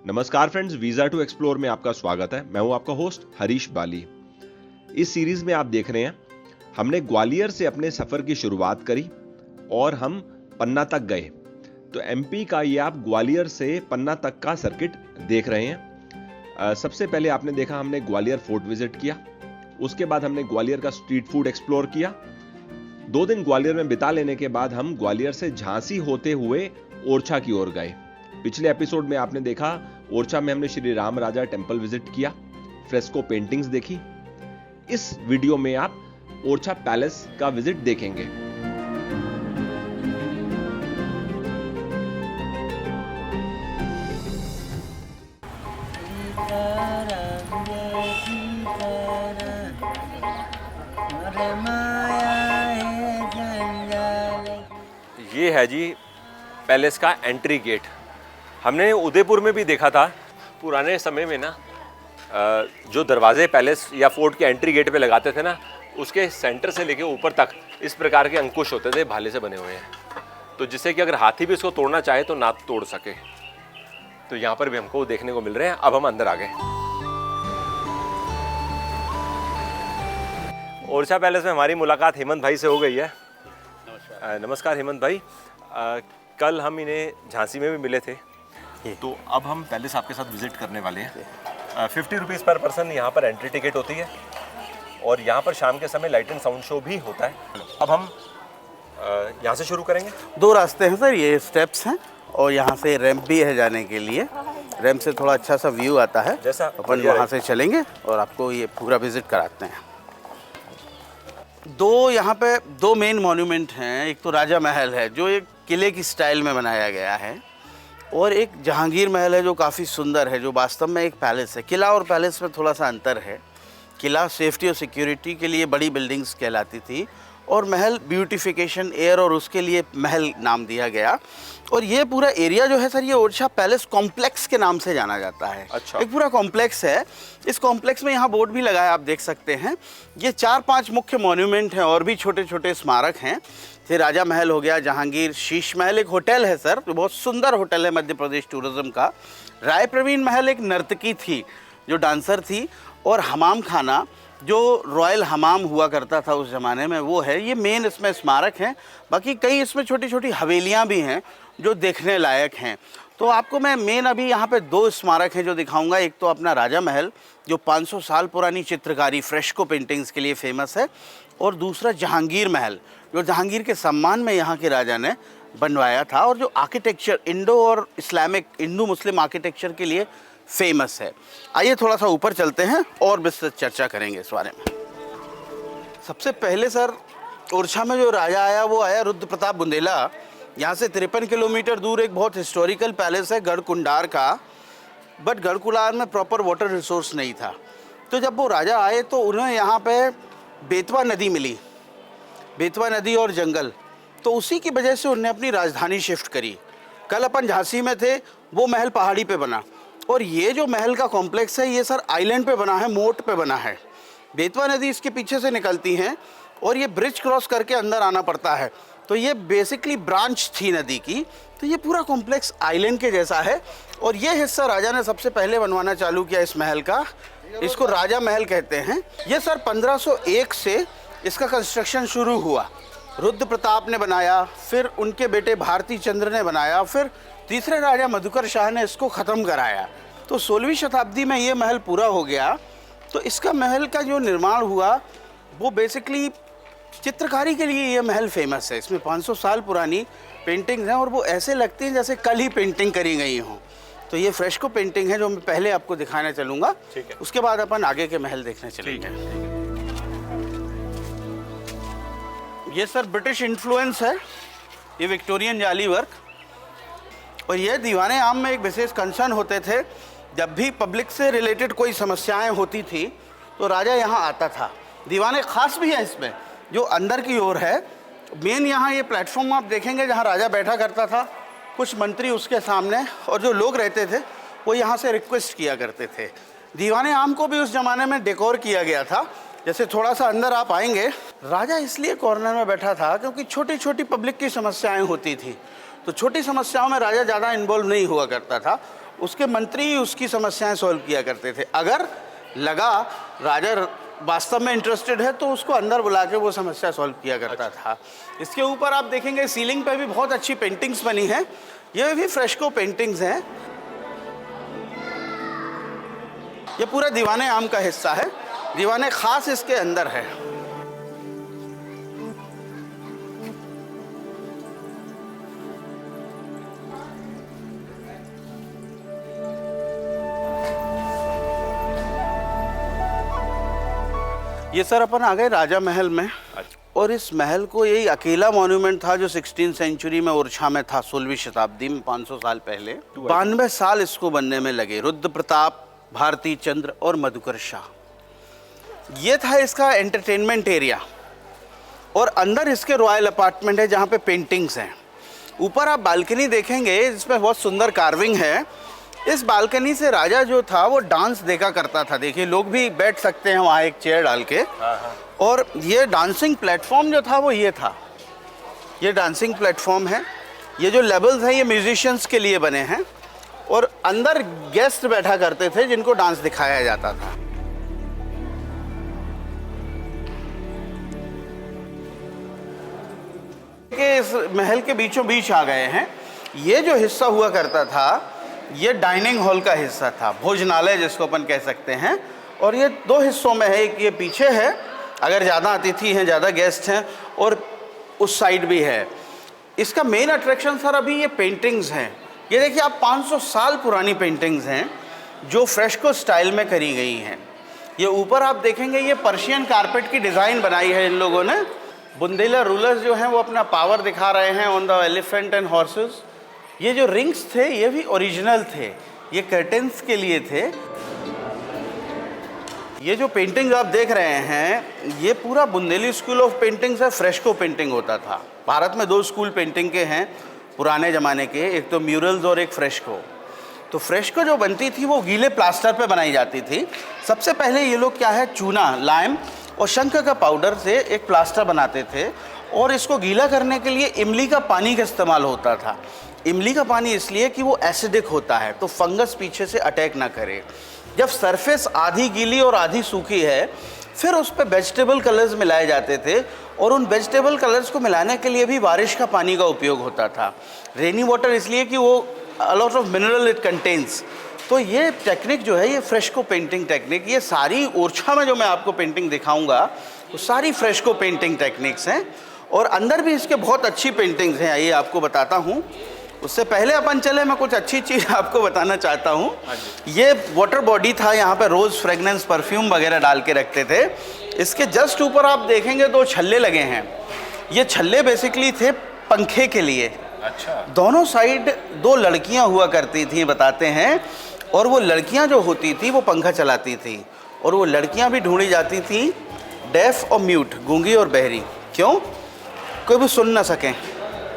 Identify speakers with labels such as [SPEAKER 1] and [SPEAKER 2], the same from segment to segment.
[SPEAKER 1] नमस्कार friends, visa to explore में आपका स्वागत है। मैं हूं आपका होस्ट हरीश बाली। इस सीरीज में आप देख रहे हैं, हमने ग्वालियर से अपने सफर की शुरुआत करी और हम पन्ना तक गए। तो एमपी का ये आप ग्वालियर से पन्ना तक का सर्किट देख रहे हैं। सबसे पहले आपने देखा, हमने ग्वालियर फोर्ट विजिट किया। उसके बाद हमने ग्वालियर का स्ट्रीट फूड एक्सप्लोर किया। 2 दिन ग्वालियर में बिता लेने के बाद हम ग्वालियर से झांसी होते हुए ओरछा की ओर गए। पिछले एपिसोड में आपने देखा, ओरछा में हमने श्री राम राजा टेम्पल विजिट किया, फ्रेस्को पेंटिंग्स देखी। इस वीडियो में आप ओरछा पैलेस का विजिट देखेंगे। ये है जी पैलेस का एंट्री गेट। हमने उदयपुर में भी देखा था। पुराने समय में ना जो दरवाजे पैलेस या फोर्ट के एंट्री गेट पे लगाते थे ना, उसके सेंटर से लेके ऊपर तक इस प्रकार के अंकुश होते थे, भाले से बने हुए हैं, तो जिससे कि अगर हाथी भी इसको तोड़ना चाहे तो ना तोड़ सके। तो यहाँ पर भी हमको देखने को मिल रहे हैं। अब हम अंदर आ गए। ओरछा पैलेस में हमारी मुलाकात हेमंत भाई से हो गई है। नमस्कार हेमंत भाई। कल हम इन्हें झांसी में भी मिले थे, तो अब हम पैलेस आपके साथ विजिट करने वाले हैं। 50 रुपीज़ पर पर्सन यहाँ पर एंट्री टिकट होती है और यहाँ पर शाम के समय लाइट एंड साउंड शो भी होता है। अब हम यहाँ से शुरू करेंगे।
[SPEAKER 2] 2 रास्ते हैं सर, ये स्टेप्स हैं और यहाँ से रैंप भी है जाने के लिए। रैंप से थोड़ा अच्छा सा व्यू आता है,
[SPEAKER 1] जैसा
[SPEAKER 2] अपन वहाँ से चलेंगे और आपको ये पूरा विजिट कराते हैं। यहाँ पे 2 मेन मॉन्यूमेंट हैं। एक तो राजा महल है जो एक किले की स्टाइल में बनाया गया है, और एक जहांगीर महल है जो काफ़ी सुंदर है, जो वास्तव में एक पैलेस है। किला और पैलेस में थोड़ा सा अंतर है। किला सेफ्टी और सिक्योरिटी के लिए बड़ी बिल्डिंग्स कहलाती थी, और महल ब्यूटिफिकेशन, एयर और उसके लिए महल नाम दिया गया। और ये पूरा एरिया जो है सर, ये ओरछा पैलेस कॉम्प्लेक्स के नाम से जाना जाता है।
[SPEAKER 1] अच्छा।
[SPEAKER 2] एक पूरा कॉम्प्लेक्स है। इस कॉम्प्लेक्स में यहाँ बोर्ड भी लगा है, आप देख सकते हैं। ये 4-5 मुख्य मॉन्यूमेंट हैं और भी छोटे छोटे स्मारक हैं। फिर राजा महल हो गया, जहांगीर, शीश महल एक होटल है सर, जो बहुत सुंदर होटल है मध्य प्रदेश टूरिज्म का। राय प्रवीण महल एक नर्तकी थी जो डांसर थी, और हमाम खाना जो रॉयल हमाम हुआ करता था उस ज़माने में, वो है। ये मेन इसमें स्मारक हैं। बाकी कई इसमें छोटी छोटी हवेलियाँ भी हैं जो देखने लायक हैं। तो आपको मैं मेन अभी यहाँ पे 2 स्मारक हैं जो दिखाऊंगा। एक तो अपना राजा महल जो 500 साल पुरानी चित्रकारी फ्रेस्को पेंटिंग्स के लिए फेमस है, और दूसरा जहांगीर महल जो जहांगीर के सम्मान में यहाँ के राजा ने बनवाया था, और जो आर्किटेक्चर इंडो और इस्लामिक हिंदू मुस्लिम आर्किटेक्चर के लिए फेमस है। आइए थोड़ा सा ऊपर चलते हैं और विस्तृत चर्चा करेंगे इस बारे में। सबसे पहले सर, ओरछा में जो राजा आया वो आया रुद्र प्रताप बुंदेला। यहाँ से 53 किलोमीटर दूर एक बहुत हिस्टोरिकल पैलेस है गढ़कुंडार का, बट गढ़कुंडार में प्रॉपर वाटर रिसोर्स नहीं था। तो जब वो राजा आए तो उन्हें यहाँ पे बेतवा नदी मिली, बेतवा नदी और जंगल, तो उसी की वजह से उन्होंने अपनी राजधानी शिफ्ट करी। कल अपन झांसी में थे, वो महल पहाड़ी पे बना, और ये जो महल का कॉम्प्लेक्स है ये सर आइलैंड पे बना है, मोट पे बना है। बेतवा नदी इसके पीछे से निकलती हैं और ये ब्रिज क्रॉस करके अंदर आना पड़ता है। तो ये बेसिकली ब्रांच थी नदी की। तो ये पूरा कॉम्प्लेक्स आइलैंड के जैसा है, और ये हिस्सा राजा ने सबसे पहले बनवाना चालू किया इस महल का। इसको राजा महल कहते हैं। ये सर 1501 से इसका कंस्ट्रक्शन शुरू हुआ। रुद्र प्रताप ने बनाया, फिर उनके बेटे भारती चंद्र ने बनाया, फिर तीसरे राजा मधुकर शाह ने इसको ख़त्म कराया। तो 16वीं शताब्दी में ये महल पूरा हो गया। तो इसका महल का जो निर्माण हुआ वो बेसिकली चित्रकारी के लिए ये महल फेमस है। इसमें 500 साल पुरानी पेंटिंग्स हैं और वो ऐसे लगती हैं जैसे कल ही पेंटिंग करी गई हों। तो ये फ्रेस्को पेंटिंग है जो मैं पहले आपको दिखाना चलूँगा, उसके बाद अपन आगे के महल देखने चलेंगे। ये सर ब्रिटिश इन्फ्लुएंस है, ये विक्टोरियन जाली वर्क। और ये दीवाने आम में एक विशेष कंसर्न होते थे। जब भी पब्लिक से रिलेटेड कोई समस्याएं होती थी तो राजा यहाँ आता था। दीवाने खास भी हैं इसमें, जो अंदर की ओर है। मेन यहाँ ये प्लेटफॉर्म आप देखेंगे जहाँ राजा बैठा करता था, कुछ मंत्री उसके सामने, और जो लोग रहते थे वो यहाँ से रिक्वेस्ट किया करते थे। दीवाने आम को भी उस ज़माने में डेकोर किया गया था। जैसे थोड़ा सा अंदर आप आएंगे, राजा इसलिए कॉर्नर में बैठा था क्योंकि छोटी छोटी पब्लिक की समस्याएं होती थी। तो छोटी समस्याओं में राजा ज़्यादा इन्वॉल्व नहीं हुआ करता था, उसके मंत्री उसकी समस्याएं सॉल्व किया करते थे। अगर लगा राजा वास्तव में इंटरेस्टेड है तो उसको अंदर बुला के वो समस्या सॉल्व किया करता था। इसके ऊपर आप देखेंगे सीलिंग पे भी बहुत अच्छी पेंटिंग्स बनी हैं, ये भी फ्रेस्को पेंटिंग्स हैं। ये पूरा दीवाने आम का हिस्सा है, दीवाने खास इसके अंदर है। ये सर अपन आ गए राजा महल में। और इस महल को यही अकेला मॉन्यूमेंट था जो 16th सेंचुरी में ओरछा में था, 16वीं शताब्दी में, 500 साल पहले। 92 साल इसको बनने में लगे। रुद्र प्रताप, भारती चंद्र और मधुकर शाह। ये था इसका एंटरटेनमेंट एरिया। और अंदर इसके रॉयल अपार्टमेंट है जहाँ पे पेंटिंग्स हैं। ऊपर आप बालकनी देखेंगे, इसमें बहुत सुंदर कार्विंग है। इस बालकनी से राजा जो था वो डांस देखा करता था। देखिए लोग भी बैठ सकते हैं वहाँ एक चेयर डाल के। और ये डांसिंग प्लेटफॉर्म जो था वो ये था, ये डांसिंग प्लेटफॉर्म है। ये जो लेवल्स हैं ये म्यूजिशियंस के लिए बने हैं। और अंदर गेस्ट बैठा करते थे जिनको डांस दिखाया जाता था। कि इस महल के बीचों बीच आ गए हैं। ये जो हिस्सा हुआ करता था ये डाइनिंग हॉल का हिस्सा था, भोजनालय जिसको अपन कह सकते हैं। और ये दो हिस्सों में है, एक ये पीछे है अगर ज़्यादा अतिथि हैं, ज़्यादा गेस्ट हैं, और उस साइड भी है। इसका मेन अट्रैक्शन सर अभी ये पेंटिंग्स हैं। ये देखिए आप 500 साल पुरानी पेंटिंग्स हैं जो फ्रेस्को स्टाइल में करी गई हैं। ये ऊपर आप देखेंगे ये पर्शियन कारपेट की डिज़ाइन बनाई है इन लोगों ने। बुंदेला रूलर्स जो हैं वो अपना पावर दिखा रहे हैं on the elephant and horses. ये जो रिंग्स थे ये भी ओरिजिनल थे, ये कर्टेंस के लिए थे। ये जो पेंटिंग आप देख रहे हैं ये पूरा बुंदेली स्कूल ऑफ पेंटिंग से फ्रेस्को पेंटिंग होता था। भारत में 2 स्कूल पेंटिंग के हैं पुराने ज़माने के, एक तो म्यूरल्स और एक फ्रेस्को। तो फ्रेस्को जो बनती थी वो गीले प्लास्टर पे बनाई जाती थी। सबसे पहले ये लोग क्या है, चूना, लाइम और शंख का पाउडर से एक प्लास्टर बनाते थे। और इसको गीला करने के लिए इमली का पानी का इस्तेमाल होता था। इमली का पानी इसलिए कि वो एसिडिक होता है तो फंगस पीछे से अटैक ना करे। जब सरफेस आधी गीली और आधी सूखी है फिर उस पर वेजिटेबल कलर्स मिलाए जाते थे। और उन वेजिटेबल कलर्स को मिलाने के लिए भी बारिश का पानी का उपयोग होता था। रेनी वाटर इसलिए कि वो a lot of mineral it contains. तो ये टेक्निक जो है ये फ्रेस्को पेंटिंग टेक्निक, ये सारी ओरछा में जो मैं आपको पेंटिंग दिखाऊंगा वो सारी फ्रेस्को पेंटिंग टेक्निक्स हैं। और अंदर भी इसके बहुत अच्छी पेंटिंग्स हैं, आइए आपको बताता हूँ। उससे पहले अपन चले, मैं कुछ अच्छी चीज़ आपको बताना चाहता हूँ। ये वाटर बॉडी था, यहाँ पे रोज़ फ्रेगनेंस परफ्यूम वगैरह डाल के रखते थे। इसके जस्ट ऊपर आप देखेंगे 2 छल्ले लगे हैं। ये छल्ले बेसिकली थे पंखे के लिए।
[SPEAKER 3] अच्छा।
[SPEAKER 2] दोनों साइड 2 लड़कियाँ हुआ करती थी बताते हैं। और वो लड़कियाँ जो होती थी वो पंखा चलाती थी। और वो लड़कियाँ भी ढूंढी जाती थी डेफ और म्यूट, गूंगी और बहरी। क्यों? कोई भी सुन ना सकें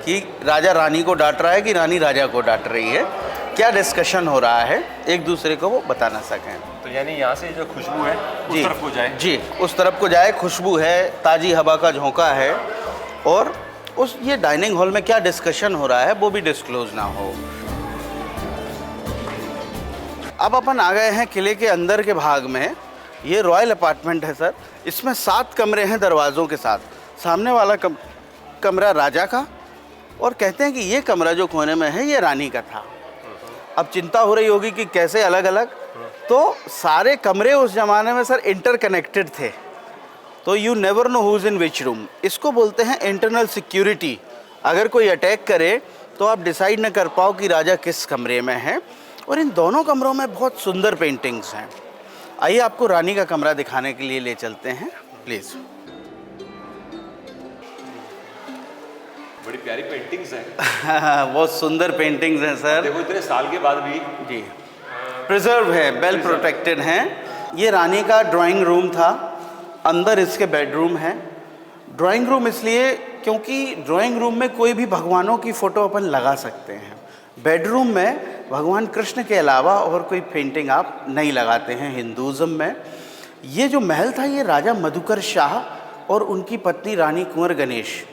[SPEAKER 2] कि राजा रानी को डांट रहा है कि रानी राजा को डांट रही है, क्या डिस्कशन हो रहा है, एक दूसरे को वो बता ना सकें।
[SPEAKER 3] तो यानी यहाँ से जो खुशबू है उस तरफ को जाए।
[SPEAKER 2] जी, उस तरफ को जाए, खुशबू है, ताज़ी हवा का झोंका है। और उस ये डाइनिंग हॉल में क्या डिस्कशन हो रहा है वो भी डिस्क्लोज ना हो। अब अपन आ गए हैं किले के अंदर के भाग में। ये रॉयल अपार्टमेंट है सर। इसमें 7 कमरे हैं दरवाज़ों के साथ। सामने वाला कमरा राजा का, और कहते हैं कि ये कमरा जो कोने में है ये रानी का था। अब चिंता हो रही होगी कि कैसे अलग अलग, तो सारे कमरे उस ज़माने में सर इंटरकनेक्टेड थे। तो you never know who is in which room. इसको बोलते हैं इंटरनल सिक्योरिटी। अगर कोई अटैक करे तो आप डिसाइड न कर पाओ कि राजा किस कमरे में है। और इन दोनों कमरों में बहुत सुंदर पेंटिंग्स हैं। आइए आपको रानी का कमरा दिखाने के लिए ले चलते हैं, प्लीज़।
[SPEAKER 3] बड़ी प्यारी पेंटिंग्स हैं।
[SPEAKER 2] बहुत सुंदर पेंटिंग्स हैं सर।
[SPEAKER 3] देखो इतने साल के बाद भी
[SPEAKER 2] जी प्रिजर्व है, वेल प्रोटेक्टेड हैं। ये रानी का ड्राइंग रूम था। अंदर इसके बेडरूम है। ड्राइंग रूम इसलिए क्योंकि ड्राइंग रूम में कोई भी भगवानों की फ़ोटो अपन लगा सकते हैं। बेडरूम में भगवान कृष्ण के अलावा और कोई पेंटिंग आप नहीं लगाते हैं हिंदुज़म में। ये जो महल था ये राजा मधुकर शाह और उनकी पत्नी रानी कुंवर गणेश,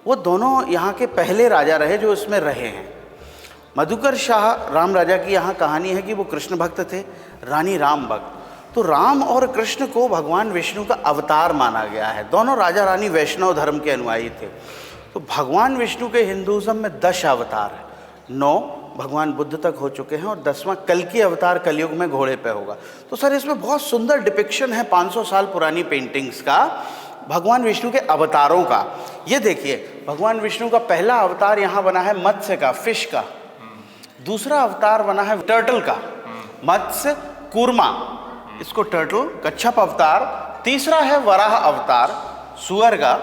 [SPEAKER 2] वो दोनों यहाँ के पहले राजा रहे जो इसमें रहे हैं। मधुकर शाह राम राजा की यहाँ कहानी है कि वो कृष्ण भक्त थे, रानी राम भक्त। तो राम और कृष्ण को भगवान विष्णु का अवतार माना गया है। दोनों राजा रानी वैष्णव धर्म के अनुयायी थे। तो भगवान विष्णु के हिंदुज़म में 10 अवतार है, 9 भगवान बुद्ध तक हो चुके हैं और 10वां कल्कि अवतार कलयुग में घोड़े पे होगा। तो सर इसमें बहुत सुंदर डिपिक्शन है 500 साल पुरानी पेंटिंग्स का भगवान विष्णु के अवतारों का। ये देखिए, भगवान विष्णु का पहला अवतार यहाँ बना है मत्स्य का, फिश का। दूसरा अवतार बना है टर्टल का, मत्स्य कूर्मा, इसको टर्टल, कच्छप अवतार। तीसरा है वराह अवतार, सुअर का,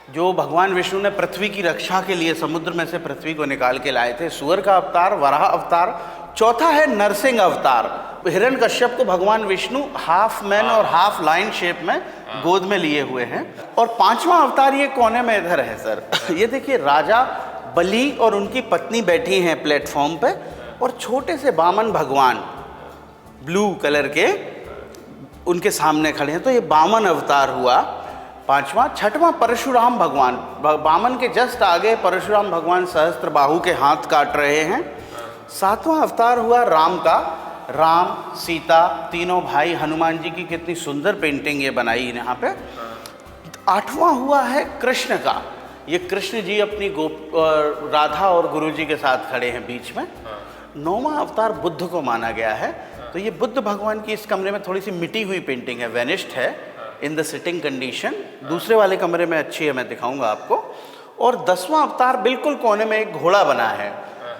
[SPEAKER 2] जो भगवान विष्णु ने पृथ्वी की रक्षा के लिए समुद्र में से पृथ्वी को निकाल के लाए थे, सुअर का अवतार, वराह अवतार। चौथा है नरसिंह अवतार, हिरण्यकश्यप को भगवान विष्णु हाफ मैन और हाफ लायन शेप में गोद में लिए हुए हैं। और 5वां अवतार ये कोने में इधर है सर। ये देखिए, राजा बलि और उनकी पत्नी बैठी हैं प्लेटफॉर्म पे और छोटे से बामन भगवान ब्लू कलर के उनके सामने खड़े हैं। तो ये बामन अवतार हुआ 5वां। 6वां परशुराम भगवान, बामन के जस्ट आगे परशुराम भगवान सहस्त्र बाहु के हाथ काट रहे हैं। 7वां अवतार हुआ राम का, राम सीता तीनों भाई, हनुमान जी की कितनी सुंदर पेंटिंग ये बनाई यहाँ पे। 8वां हुआ है कृष्ण का, ये कृष्ण जी अपनी राधा और गुरु जी के साथ खड़े हैं बीच में। 9वां अवतार बुद्ध को माना गया है। तो ये बुद्ध भगवान की इस कमरे में थोड़ी सी मिटी हुई पेंटिंग है, वेनिश्ड है इन द सिटिंग कंडीशन। दूसरे वाले कमरे में अच्छी है, मैं दिखाऊंगा आपको। और 10वां अवतार बिल्कुल कोने में एक घोड़ा बना है,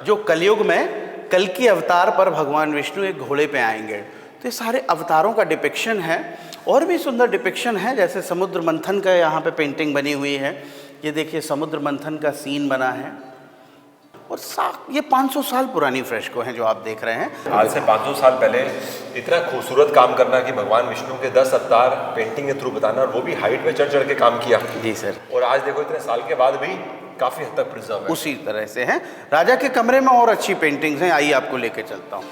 [SPEAKER 2] जो कलयुग में कल्कि अवतार पर भगवान विष्णु एक घोड़े पे आएंगे। तो ये सारे अवतारों का डिपिक्शन है। और भी सुंदर डिपिक्शन है, जैसे समुद्र मंथन का यहाँ पे पेंटिंग बनी हुई है। ये देखिए, समुद्र मंथन का सीन बना है। और ये 500 साल पुरानी फ्रेस्को हैं जो आप देख रहे हैं।
[SPEAKER 3] आज से 500 साल पहले इतना खूबसूरत काम करना कि भगवान विष्णु के 10 अवतार पेंटिंग के थ्रू बताना, और वो भी हाइट पे चढ़ चढ़ के काम किया।
[SPEAKER 2] जी सर।
[SPEAKER 3] और आज देखो, इतने साल के बाद भी काफी हद तक प्रिजर्व है।
[SPEAKER 2] उसी तरह से हैं। राजा के कमरे में और अच्छी पेंटिंग्स हैं, आइए आपको लेके चलता हूँ।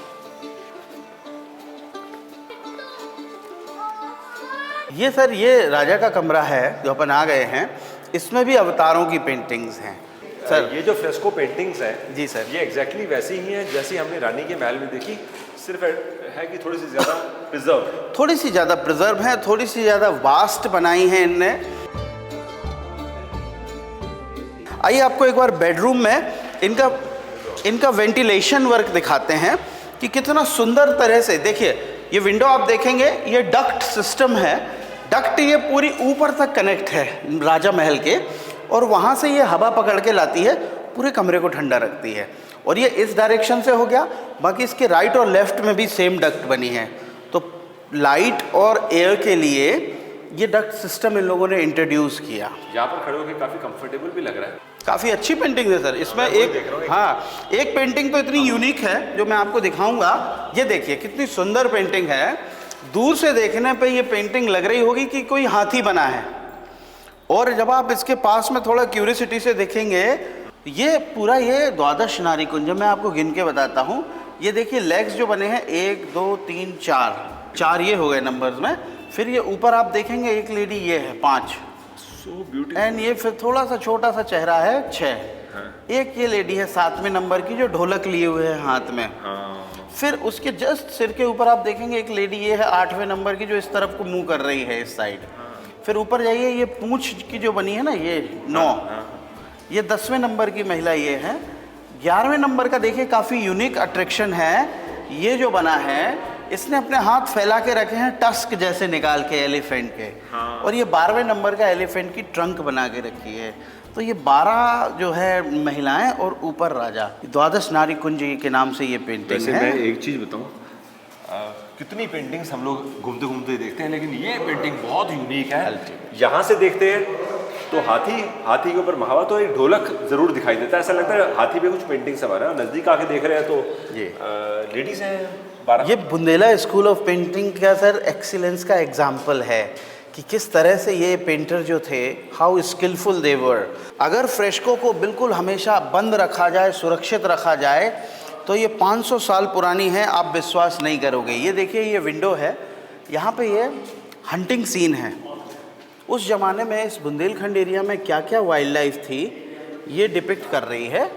[SPEAKER 2] ये सर, ये राजा का कमरा है जो अपन आ गए हैं। इसमें भी अवतारों की पेंटिंग्स हैं सर।
[SPEAKER 3] ये जो फ्रेस्को पेंटिंग्स हैं,
[SPEAKER 2] जी सर,
[SPEAKER 3] ये एग्जैक्टली वैसी ही हैं जैसी हमने रानी के महल में देखी, सिर्फ है कि थोड़ी सी ज़्यादा प्रिजर्व,
[SPEAKER 2] थोड़ी सी ज़्यादा प्रिजर्व है, थोड़ी सी ज़्यादा वास्ट बनाई है इनने। आइए आपको एक बार बेडरूम में इनका वेंटिलेशन वर्क दिखाते हैं कि कितना सुंदर तरह से। देखिए, ये विंडो आप देखेंगे, ये डक्ट सिस्टम है। डक्ट ये पूरी ऊपर तक कनेक्ट है राजा महल के, और वहाँ से ये हवा पकड़ के लाती है, पूरे कमरे को ठंडा रखती है। और ये इस डायरेक्शन से हो गया, बाकी इसके राइट और लेफ्ट में भी सेम डक्ट बनी है। तो लाइट और एयर के लिए ये डक्ट सिस्टम इन लोगों ने इंट्रोड्यूस किया।
[SPEAKER 3] यहाँ पर खड़े होकर काफ़ी कंफर्टेबल भी लग रहा है।
[SPEAKER 2] काफ़ी अच्छी पेंटिंग है सर। इसमें एक पेंटिंग तो इतनी यूनिक है जो मैं आपको दिखाऊंगा। ये देखिए, कितनी सुंदर पेंटिंग है। दूर से देखने पे ये पेंटिंग लग रही होगी कि कोई हाथी बना है, और जब आप इसके पास में थोड़ा क्यूरियोसिटी से देखेंगे, ये पूरा ये द्वादश नारी कुंज, मैं आपको गिन के बताता हूँ। ये देखिए, लेग्स जो बने हैं 1 2 3 4 ये हो गए नंबर्स में। फिर ये ऊपर आप देखेंगे एक लेडी, ये है 5,
[SPEAKER 3] सो ब्यूटीफुल।
[SPEAKER 2] एंड ये फिर थोड़ा सा छोटा सा चेहरा है 6। एक ये लेडी है 7वें नंबर की जो ढोलक लिए हुए है हाथ में। फिर उसके जस्ट सिर के ऊपर आप देखेंगे एक लेडी, ये है 8वें नंबर की, जो इस तरफ को मुंह कर रही है, इस साइड। फिर ऊपर जाइए, ये पूंछ की जो बनी है ना, ये 9, ये 10वें नंबर की महिला ये है। 11वें नंबर का देखिए, काफ़ी यूनिक अट्रैक्शन है। ये जो बना है, इसने अपने हाथ फैला के रखे हैं टस्क जैसे निकाल के एलिफेंट के। और ये 12वें नंबर का एलिफेंट की ट्रंक बना के रखी है। तो ये 12 जो है महिलाएं और ऊपर राजा, द्वादश नारी कुंज के नाम से ये पेंटिंग है।
[SPEAKER 3] मैं एक चीज़ बताऊँ, कितनी पेंटिंग्स हम लोग घूमते घूमते देखते हैं, लेकिन ये पेंटिंग बहुत यूनिक है। यहाँ से देखते हैं तो हाथी के ऊपर महावा, तो एक ढोलक जरूर दिखाई देता है। ऐसा लगता है हाथी पे कुछ पेंटिंग सवार है। नज़दीक आके देख रहे हैं तो ये लेडीज़ हैं 12।
[SPEAKER 2] ये बुंदेला स्कूल ऑफ पेंटिंग का सर एक्सीलेंस का एग्जाम्पल है कि किस तरह से ये पेंटर जो थे, हाउ स्किलफुल दे वर। अगर फ्रेस्को को बिल्कुल हमेशा बंद रखा जाए, सुरक्षित रखा जाए, तो ये 500 साल पुरानी है, आप विश्वास नहीं करोगे। ये देखिए, ये विंडो है, यहाँ पे ये हंटिंग सीन है। उस ज़माने में इस बुंदेलखंड एरिया में क्या क्या वाइल्ड लाइफ थी, ये डिपिक्ट कर रही है।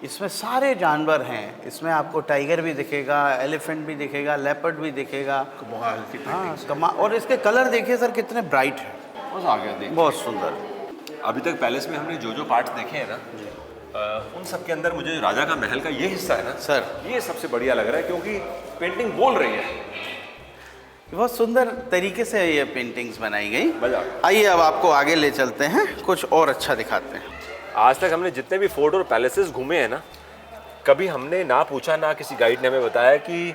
[SPEAKER 2] इसमें सारे जानवर हैं। इसमें आपको टाइगर भी दिखेगा, एलिफेंट भी दिखेगा, लेपर्ड भी दिखेगा।
[SPEAKER 3] कमाल की
[SPEAKER 2] हाँ कमाल। और इसके कलर देखिए सर कितने ब्राइट हैं,
[SPEAKER 3] मजा आ गया देख।
[SPEAKER 2] बहुत सुंदर।
[SPEAKER 3] अभी तक पैलेस में हमने जो जो पार्ट्स देखे हैं ना, उन सब के अंदर मुझे राजा का महल का ये हिस्सा है ना
[SPEAKER 2] सर,
[SPEAKER 3] ये सबसे बढ़िया लग रहा है, क्योंकि पेंटिंग बोल रही है।
[SPEAKER 2] बहुत सुंदर तरीके से ये पेंटिंग्स बनाई गई।
[SPEAKER 3] मजा।
[SPEAKER 2] आइए अब आपको आगे ले चलते हैं, कुछ और अच्छा दिखाते हैं।
[SPEAKER 3] आज तक हमने जितने भी फोर्ट और पैलेसेस घूमे हैं ना, कभी हमने ना पूछा, ना किसी गाइड ने हमें बताया कि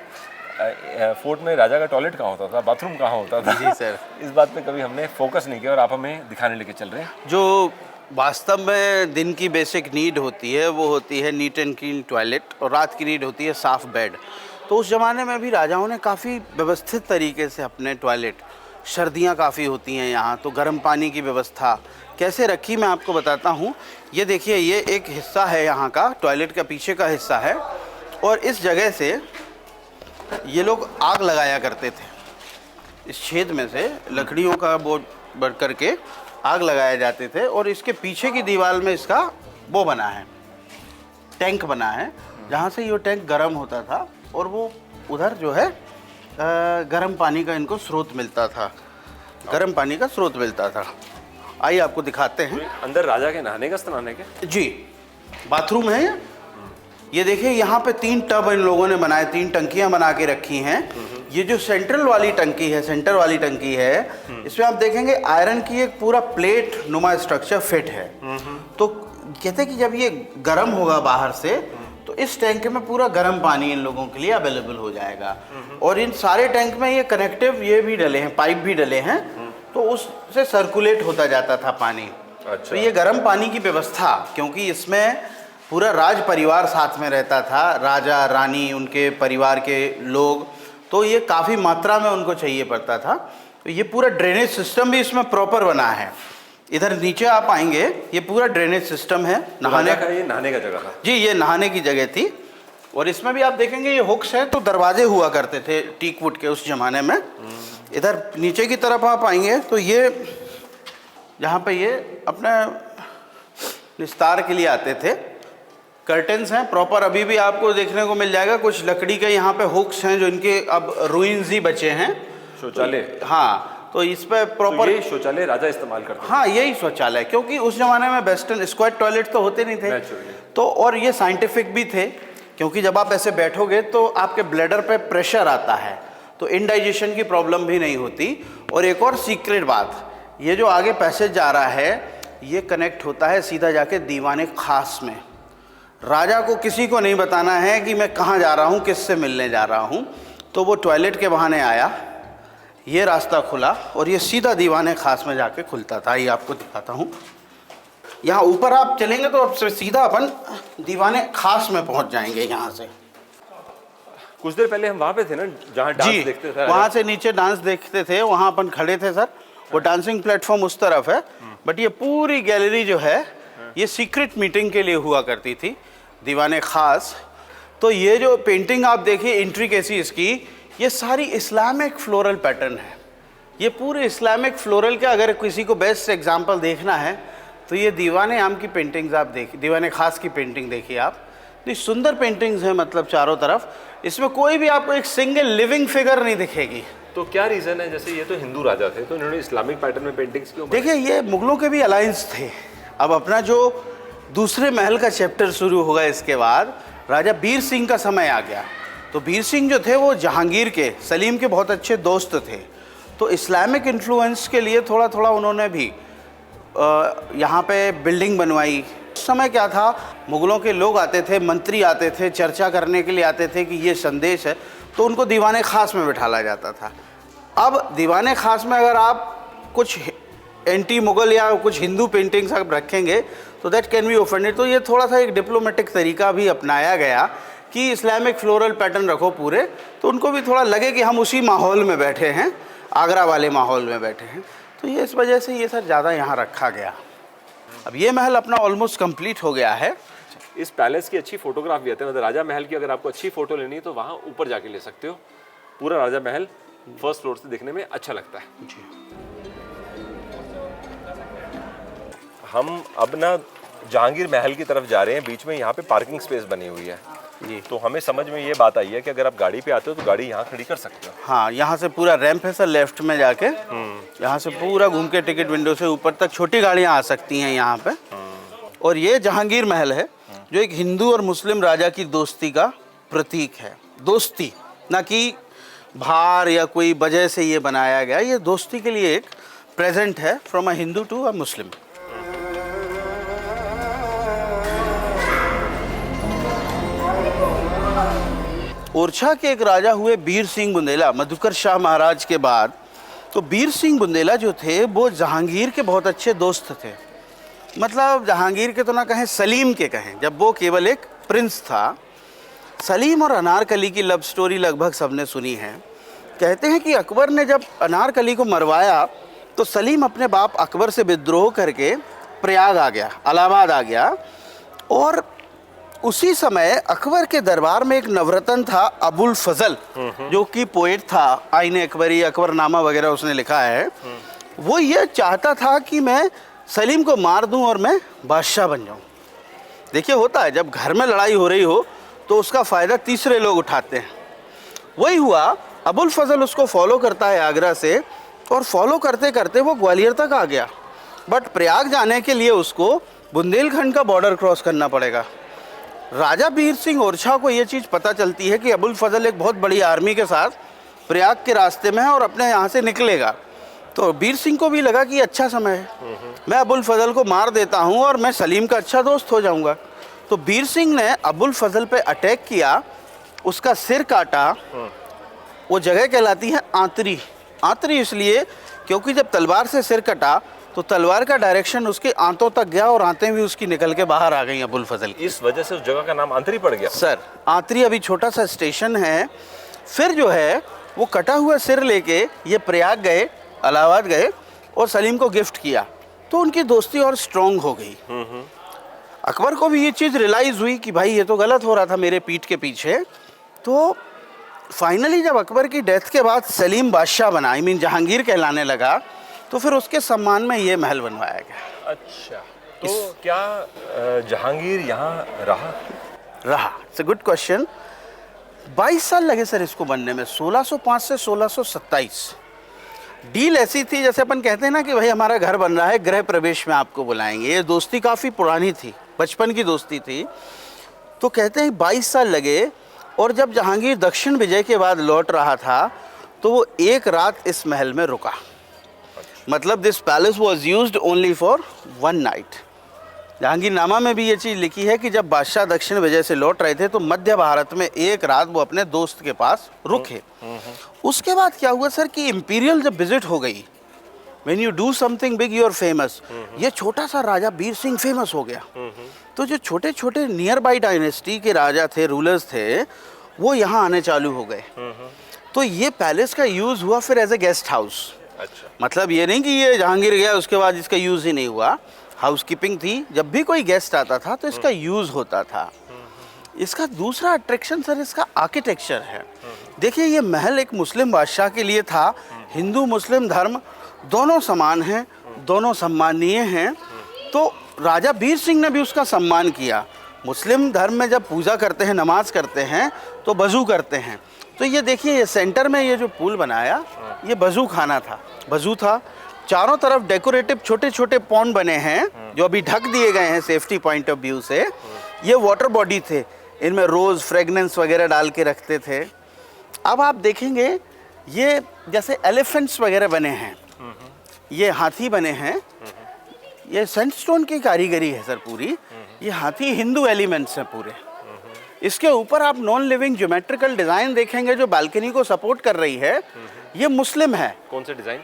[SPEAKER 3] फोर्ट में राजा का टॉयलेट कहाँ होता था, बाथरूम कहाँ होता था।
[SPEAKER 2] जी सर।
[SPEAKER 3] इस बात पे कभी हमने फोकस नहीं किया, और आप हमें दिखाने लेके चल रहे हैं।
[SPEAKER 2] जो वास्तव में दिन की बेसिक नीड होती है वो होती है नीट एंड क्लीन टॉयलेट, और रात की नीड होती है साफ बेड। तो उस ज़माने में भी राजाओं ने काफ़ी व्यवस्थित तरीके से अपने टॉयलेट, सर्दियाँ काफ़ी होती हैं यहाँ, तो गर्म पानी की व्यवस्था कैसे रखी मैं आपको बताता हूँ। ये देखिए, ये एक हिस्सा है यहाँ का, टॉयलेट का पीछे का हिस्सा है, और इस जगह से ये लोग आग लगाया करते थे। इस छेद में से लकड़ियों का बोर्ड भर करके आग लगाए जाते थे, और इसके पीछे की दीवार में इसका वो बना है, टैंक बना है, जहाँ से ये टैंक गर्म होता था, और वो उधर जो है गर्म पानी का इनको स्रोत मिलता था, गर्म पानी का स्रोत मिलता था। आइए आपको दिखाते हैं।
[SPEAKER 3] अंदर राजा के नहाने का स्थान है क्या?
[SPEAKER 2] जी, बाथरूम है ये देखिए, यहाँ पे 3 टब इन लोगों ने बनाए, 3 टंकियाँ बना के रखी हैं। ये जो सेंट्रल वाली टंकी है, सेंटर वाली टंकी है, इसमें आप देखेंगे आयरन की एक पूरा प्लेट नुमा स्ट्रक्चर फिट है। तो कहते हैं कि जब ये गर्म होगा बाहर से, तो इस टैंक में पूरा गर्म पानी इन लोगों के लिए अवेलेबल हो जाएगा। और इन सारे टैंक में ये कनेक्टिव ये भी डले हैं, पाइप भी डले हैं, तो उससे सर्कुलेट होता जाता था पानी।
[SPEAKER 3] अच्छा।
[SPEAKER 2] तो ये गर्म पानी की व्यवस्था, क्योंकि इसमें पूरा राज परिवार साथ में रहता था, राजा रानी, उनके परिवार के लोग, तो ये काफ़ी मात्रा में उनको चाहिए पड़ता था। तो ये पूरा ड्रेनेज सिस्टम भी इसमें प्रॉपर बना है। इधर नीचे आप आएंगे, ये पूरा ड्रेनेज सिस्टम है।
[SPEAKER 3] नहाने का, ये नहाने का जगह था
[SPEAKER 2] जी, ये नहाने की जगह थी। और इसमें भी आप देखेंगे ये हुक्स है, तो दरवाजे हुआ करते थे टीक वुड के उस जमाने में। इधर नीचे की तरफ आप आएंगे तो ये जहाँ पे ये अपना निस्तार के लिए आते थे, कर्टन्स हैं प्रॉपर, अभी भी आपको देखने को मिल जाएगा। कुछ लकड़ी के यहाँ पे हुक्स हैं जो इनके अब रुइंस ही बचे हैं।
[SPEAKER 3] शौचालय,
[SPEAKER 2] हाँ, तो इस पे प्रॉपर,
[SPEAKER 3] तो ये शौचालय राजा इस्तेमाल करते थे।
[SPEAKER 2] हाँ यही शौचालय, क्योंकि उस जमाने में वेस्टर्न स्क्वायर टॉयलेट तो होते नहीं थे।
[SPEAKER 3] Naturally।
[SPEAKER 2] तो और ये साइंटिफिक भी थे, क्योंकि जब आप ऐसे बैठोगे तो आपके ब्लैडर पे प्रेशर आता है, तो इनडाइजेशन की प्रॉब्लम भी नहीं होती। और एक और सीक्रेट बात, ये जो आगे पैसेज जा रहा है, ये कनेक्ट होता है सीधा जाके दीवाने खास में। राजा को किसी को नहीं बताना है कि मैं कहाँ जा रहा हूँ, किससे मिलने जा रहा हूँ। तो वो टॉयलेट के बहाने आया, ये रास्ता खुला, और ये सीधा दीवाने खास में जाके खुलता था। ये आपको दिखाता हूँ। यहाँ ऊपर आप चलेंगे तो अब सीधा अपन दीवाने खास में पहुँच जाएंगे यहाँ से।
[SPEAKER 3] कुछ देर पहले हम वहाँ पे थे ना, जहाँ डांस देखते थे।
[SPEAKER 2] वहाँ से नीचे डांस देखते थे, वहाँ अपन खड़े थे सर। वो डांसिंग प्लेटफॉर्म उस तरफ है, बट ये पूरी गैलरी जो है ये सीक्रेट मीटिंग के लिए हुआ करती थी, दीवाने खास। तो ये जो पेंटिंग आप देखिए, इंट्रिकेसी इसकी, ये सारी इस्लामिक फ्लोरल पैटर्न है। ये पूरे इस्लामिक फ्लोरल के अगर किसी को बेस्ट एग्जांपल देखना है तो ये दीवाने आम की पेंटिंग्स आप देखिए, दीवाने खास की पेंटिंग देखिए आप। तो ये सुंदर पेंटिंग्स हैं, मतलब चारों तरफ। इसमें कोई भी आपको एक सिंगल लिविंग फिगर नहीं दिखेगी।
[SPEAKER 3] तो क्या रीज़न है? जैसे ये तो हिंदू राजा थे, तो इन्होंने इस्लामिक पैटर्न में पेंटिंग्स क्यों बनाई?
[SPEAKER 2] देखिए, ये मुगलों के भी अलायंस थे। अब अपना जो दूसरे महल का चैप्टर शुरू होगा इसके बाद, राजा बीर सिंह का समय आ गया। तो बीर सिंह जो थे वो जहांगीर के, सलीम के बहुत अच्छे दोस्त थे। तो इस्लामिक इन्फ्लुएंस के लिए थोड़ा थोड़ा उन्होंने भी यहाँ पे बिल्डिंग बनवाई। उस समय क्या था, मुगलों के लोग आते थे, मंत्री आते थे, चर्चा करने के लिए आते थे कि ये संदेश है, तो उनको दीवाने खास में बिठाला जाता था। अब दीवाने खास में अगर आप कुछ एंटी मुगल या कुछ हिंदू पेंटिंग्स आप रखेंगे तो दैट कैन बी ऑफेंडेड। तो ये थोड़ा सा एक डिप्लोमेटिक तरीका भी अपनाया गया कि इस्लामिक फ्लोरल पैटर्न रखो पूरे, तो उनको भी थोड़ा लगे कि हम उसी माहौल में बैठे हैं, आगरा वाले माहौल में बैठे हैं। तो ये इस वजह से ये सर ज़्यादा यहाँ रखा गया। अब ये महल अपना ऑलमोस्ट कंप्लीट हो गया है।
[SPEAKER 3] इस पैलेस की अच्छी फोटोग्राफ भी आते हैं, मतलब राजा महल की अगर आपको अच्छी फोटो लेनी है तो वहाँ ऊपर जाके ले सकते हो। पूरा राजा महल फर्स्ट फ्लोर से देखने में अच्छा लगता है
[SPEAKER 2] जी।
[SPEAKER 3] हम अब ना जहांगीर महल की तरफ जा रहे हैं, बीच में यहाँ पे पार्किंग स्पेस बनी हुई है
[SPEAKER 2] जी।
[SPEAKER 3] तो हमें समझ में ये बात आई है कि अगर आप गाड़ी पे आते हो तो गाड़ी यहाँ खड़ी कर सकते हो।
[SPEAKER 2] हाँ, यहाँ से पूरा रैंप है सर, लेफ्ट में जाके यहाँ से पूरा घूम के टिकट विंडो से ऊपर तक छोटी गाड़ियाँ आ सकती हैं यहाँ पे। और ये जहांगीर महल है जो एक हिंदू और मुस्लिम राजा की दोस्ती का प्रतीक है। दोस्ती, ना कि भार या कोई वजह से ये बनाया गया, ये दोस्ती के लिए एक प्रेजेंट है from a Hindu to a Muslim. Orchha के एक राजा हुए बीर सिंह बुंदेला, मधुकर शाह महाराज के बाद। तो बीर सिंह बुंदेला जो थे वो जहांगीर के बहुत अच्छे दोस्त थे। मतलब जहांगीर के तो ना कहें, सलीम के कहें, जब वो केवल एक प्रिंस था। सलीम और अनारकली की लव स्टोरी लगभग सबने सुनी है। कहते हैं कि अकबर ने जब अनारकली को मरवाया तो सलीम अपने बाप अकबर से विद्रोह करके प्रयाग आ गया, इलाहाबाद आ गया। और उसी समय अकबर के दरबार में एक नवरत्न था अबुल फजल, जो कि पोएट था, आईने अकबरी, अकबरनामा वगैरह उसने लिखा है। वो ये चाहता था कि मैं सलीम को मार दूं और मैं बादशाह बन जाऊं। देखिए, होता है जब घर में लड़ाई हो रही हो तो उसका फ़ायदा तीसरे लोग उठाते हैं। वही हुआ, अबुल फजल उसको फॉलो करता है आगरा से, और फॉलो करते करते वो ग्वालियर तक आ गया। बट प्रयाग जाने के लिए उसको बुंदेलखंड का बॉर्डर क्रॉस करना पड़ेगा। राजा बीर सिंह ओरछा को ये चीज़ पता चलती है कि अबुल फजल एक बहुत बड़ी आर्मी के साथ प्रयाग के रास्ते में है और अपने यहाँ से निकलेगा। तो बीर सिंह को भी लगा कि अच्छा समय है, मैं अबुल फजल को मार देता हूँ और मैं सलीम का अच्छा दोस्त हो जाऊँगा। तो बीर सिंह ने अबुल फजल पे अटैक किया, उसका सिर काटा। वो जगह कहलाती है आंतरी। आंतरी इसलिए क्योंकि जब तलवार से सिर कटा तो तलवार का डायरेक्शन उसके आंतों तक गया और आंतें भी उसकी निकल के बाहर आ गई अबुल फजल की।
[SPEAKER 3] इस वजह से उस जगह का नाम आंतरी पड़ गया।
[SPEAKER 2] सर, आंतरी अभी छोटा सा स्टेशन है। फिर जो है वो कटा हुआ सिर लेके ये प्रयाग गए, इलाहाबाद गए और सलीम को गिफ्ट किया। तो उनकी दोस्ती और स्ट्रॉन्ग हो गई। अकबर को भी ये चीज़ रियलाइज़ हुई कि भाई ये तो गलत हो रहा था मेरे पीठ के पीछे। तो फाइनली जब अकबर की डेथ के बाद सलीम बादशाह बना, आई मीन जहांगीर कहलाने लगा, तो फिर उसके सम्मान में ये महल बनवाया गया।
[SPEAKER 3] अच्छा, तो क्या जहांगीर यहाँ रहा?
[SPEAKER 2] It's a good question. 22 साल लगे सर इसको बनने में, 1605 से 1627। डील ऐसी थी जैसे अपन कहते हैं ना कि भाई हमारा घर बन रहा है, गृह प्रवेश में आपको बुलाएंगे। ये दोस्ती काफ़ी पुरानी थी, बचपन की दोस्ती थी। तो कहते हैं 22 साल लगे। और जब जहांगीर दक्षिण विजय के बाद लौट रहा था तो वो एक रात इस महल में रुका। मतलब this palace was used only for one night. Jahangirnama में भी ये चीज़ लिखी है कि जब बादशाह दक्षिण विजय से लौट रहे थे तो मध्य भारत में एक रात वो अपने दोस्त के पास रुके। उसके बाद क्या हुआ सर कि इंपीरियल जब विजिट हो गई, when you do something big you are famous. ये छोटा सा राजा बीर सिंह फेमस हो गया। तो जो छोटे छोटे नियर बाई डायनेस्टी के राजा थे, रूलर्स थे, वो यहाँ आने चालू हो गए। तो ये पैलेस का यूज़ हुआ फिर एज ए गेस्ट हाउस।
[SPEAKER 3] अच्छा,
[SPEAKER 2] मतलब ये नहीं कि ये जहांगीर गया उसके बाद इसका यूज़ ही नहीं हुआ। हाउसकीपिंग थी, जब भी कोई गेस्ट आता था तो इसका यूज़ होता था। इसका दूसरा अट्रैक्शन सर इसका आर्किटेक्चर है। देखिए, ये महल एक मुस्लिम बादशाह के लिए था। हिंदू मुस्लिम धर्म दोनों समान हैं, दोनों सम्मानीय हैं। तो राजा बीर सिंह ने भी उसका सम्मान किया। मुस्लिम धर्म में जब पूजा करते हैं, नमाज करते हैं तो वज़ू करते हैं। तो ये देखिए, ये सेंटर में ये जो पूल बनाया, ये वज़ू खाना था, वज़ू था। चारों तरफ डेकोरेटिव छोटे छोटे पॉन्ड बने हैं जो अभी ढक दिए गए हैं सेफ्टी पॉइंट ऑफ व्यू से। ये वाटर बॉडी थे, इनमें रोज़ फ्रेगनेंस वगैरह डाल के रखते थे। अब आप देखेंगे ये जैसे एलिफेंट्स वगैरह बने हैं, ये हाथी बने हैं। ये सैंडस्टोन की कारीगरी है सर पूरी। ये हाथी हिंदू एलिमेंट्स हैं पूरे। इसके ऊपर आप नॉन लिविंग ज्योमेट्रिकल डिज़ाइन देखेंगे जो बालकनी को सपोर्ट कर रही है, ये मुस्लिम है।
[SPEAKER 3] कौन से डिज़ाइन?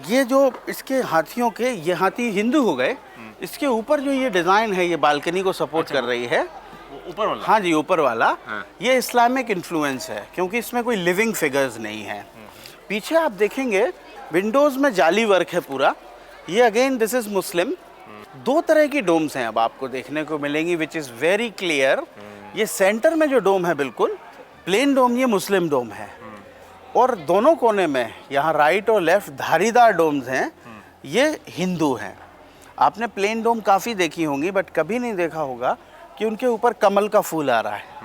[SPEAKER 2] ये जो इसके हाथियों के, ये हाथी हिंदू हो गए। इसके ऊपर जो ये डिज़ाइन है, ये बालकनी को सपोर्ट कर रही है।
[SPEAKER 3] ऊपर वाला?
[SPEAKER 2] हाँ जी, ऊपर वाला।
[SPEAKER 3] हाँ।
[SPEAKER 2] ये इस्लामिक इन्फ्लुएंस है क्योंकि इसमें कोई लिविंग फिगर्स नहीं है। पीछे आप देखेंगे विंडोज़ में जाली वर्क है पूरा। ये अगेन दिस इज़ मुस्लिम। दो तरह की डोम्स हैं अब आपको देखने को मिलेंगी विच इज़ वेरी क्लियर। ये सेंटर में जो डोम है बिल्कुल प्लेन डोम, ये मुस्लिम डोम है। और दोनों कोने में यहाँ राइट और लेफ्ट धारीदार डोम्स हैं, ये हिंदू हैं। आपने प्लेन डोम काफ़ी देखी होंगी, बट कभी नहीं देखा होगा कि उनके ऊपर कमल का फूल आ रहा है।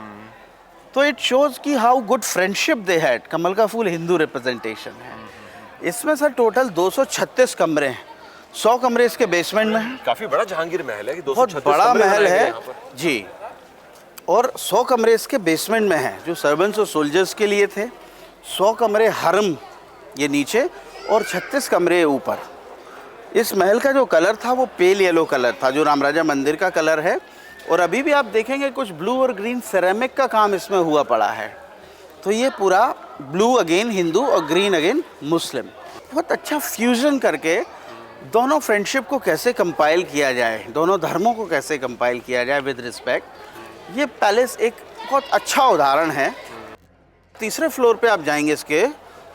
[SPEAKER 2] तो इट शोज कि how good friendship they had. कमल का फूल हिंदू रिप्रेजेंटेशन है। इसमें सर टोटल 236 कमरे हैं। 100 कमरे इसके बेसमेंट में हैं।
[SPEAKER 3] काफी बड़ा जहांगीर महल है कि
[SPEAKER 2] बहुत
[SPEAKER 3] 236
[SPEAKER 2] बड़ा
[SPEAKER 3] कमरे
[SPEAKER 2] महल
[SPEAKER 3] बनाए गए
[SPEAKER 2] है
[SPEAKER 3] यहाँ पर।
[SPEAKER 2] जी। और 100 कमरे इसके बेसमेंट में हैं जो सर्वेंट्स और सोल्जर्स के लिए थे। 100 कमरे हरम ये नीचे और 36 कमरे ऊपर। इस महल का जो कलर था वो पेल येलो कलर था, जो राम राजा मंदिर का कलर है। और अभी भी आप देखेंगे कुछ ब्लू और ग्रीन सेरेमिक का काम इसमें हुआ पड़ा है। तो ये पूरा ब्लू अगेन हिंदू और ग्रीन अगेन मुस्लिम, बहुत अच्छा फ्यूजन करके दोनों फ्रेंडशिप को कैसे कंपाइल किया जाए, दोनों धर्मों को कैसे कंपाइल किया जाए विद रिस्पेक्ट। ये पैलेस एक बहुत अच्छा उदाहरण है। तीसरे फ्लोर पे आप जाएंगे इसके,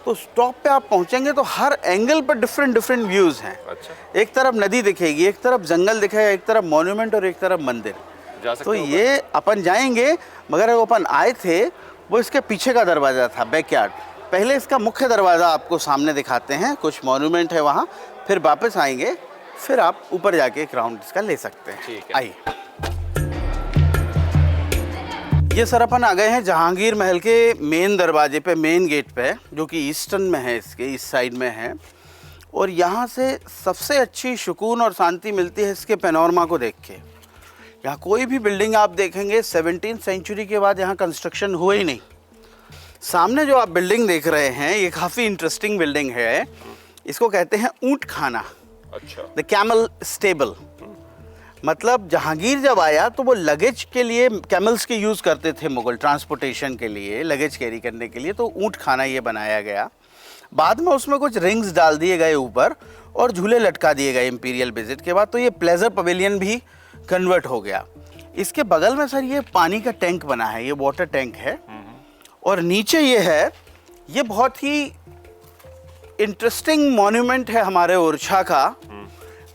[SPEAKER 2] तो टॉप पे आप पहुंचेंगे तो हर एंगल पर डिफरेंट व्यूज़ हैं।
[SPEAKER 3] अच्छा।
[SPEAKER 2] एक तरफ नदी दिखेगी, एक तरफ जंगल दिखेगा, एक तरफ मॉन्यूमेंट और एक तरफ मंदिर। तो ये अपन जाएंगे, मगर वो अपन आए थे वो इसके पीछे का दरवाज़ा था, बैकयार्ड। पहले इसका मुख्य दरवाज़ा आपको सामने दिखाते हैं, कुछ मॉन्यूमेंट है वहाँ, फिर वापस आएंगे, फिर आप ऊपर जाके एक राउंड इसका ले सकते हैं।
[SPEAKER 3] ठीक है।
[SPEAKER 2] आइए। ये सर अपन आ गए हैं जहांगीर महल के मेन दरवाजे पे, मेन गेट पे, जो कि ईस्टर्न में है, इसके इस साइड में है। और यहाँ से सबसे अच्छी सुकून और शांति मिलती है इसके पैनोरमा को देख के। यहाँ कोई भी बिल्डिंग आप देखेंगे 17वीं सेंचुरी के बाद यहाँ कंस्ट्रक्शन हुआ ही नहीं। सामने जो आप बिल्डिंग देख रहे हैं ये काफ़ी इंटरेस्टिंग बिल्डिंग है। इसको कहते हैं ऊँट खाना।
[SPEAKER 3] अच्छा।
[SPEAKER 2] The camel stable. मतलब जहांगीर जब आया तो वो लगेज के लिए कैमल्स के यूज़ करते थे मुगल, ट्रांसपोर्टेशन के लिए, लगेज कैरी करने के लिए। तो ऊँट खाना ये बनाया गया। बाद में उसमें कुछ रिंग्स डाल दिए गए ऊपर और झूले लटका दिए गए इंपीरियल विजिट के बाद। तो ये प्लेजर पवेलियन भी कन्वर्ट हो गया। इसके बगल में सर ये पानी का टैंक बना है, ये वाटर टैंक है। और नीचे ये है, ये बहुत ही इंटरेस्टिंग मॉन्यूमेंट है हमारे ओरछा का,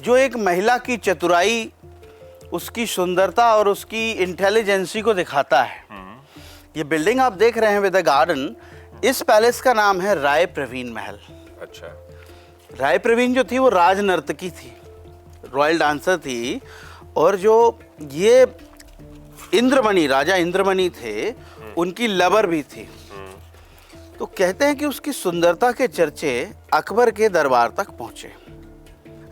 [SPEAKER 2] जो एक महिला की चतुराई, उसकी सुंदरता और उसकी इंटेलिजेंसी को दिखाता है। ये बिल्डिंग आप देख रहे हैं विद द गार्डन, इस पैलेस का नाम है राय प्रवीण महल।
[SPEAKER 3] अच्छा।
[SPEAKER 2] राय प्रवीण जो थी वो राज नर्तकी थी, रॉयल डांसर थी। और जो ये इंद्रमणि, राजा इंद्रमणि थे, उनकी लवर भी थी। तो कहते हैं कि उसकी सुंदरता के चर्चे अकबर के दरबार तक पहुंचे।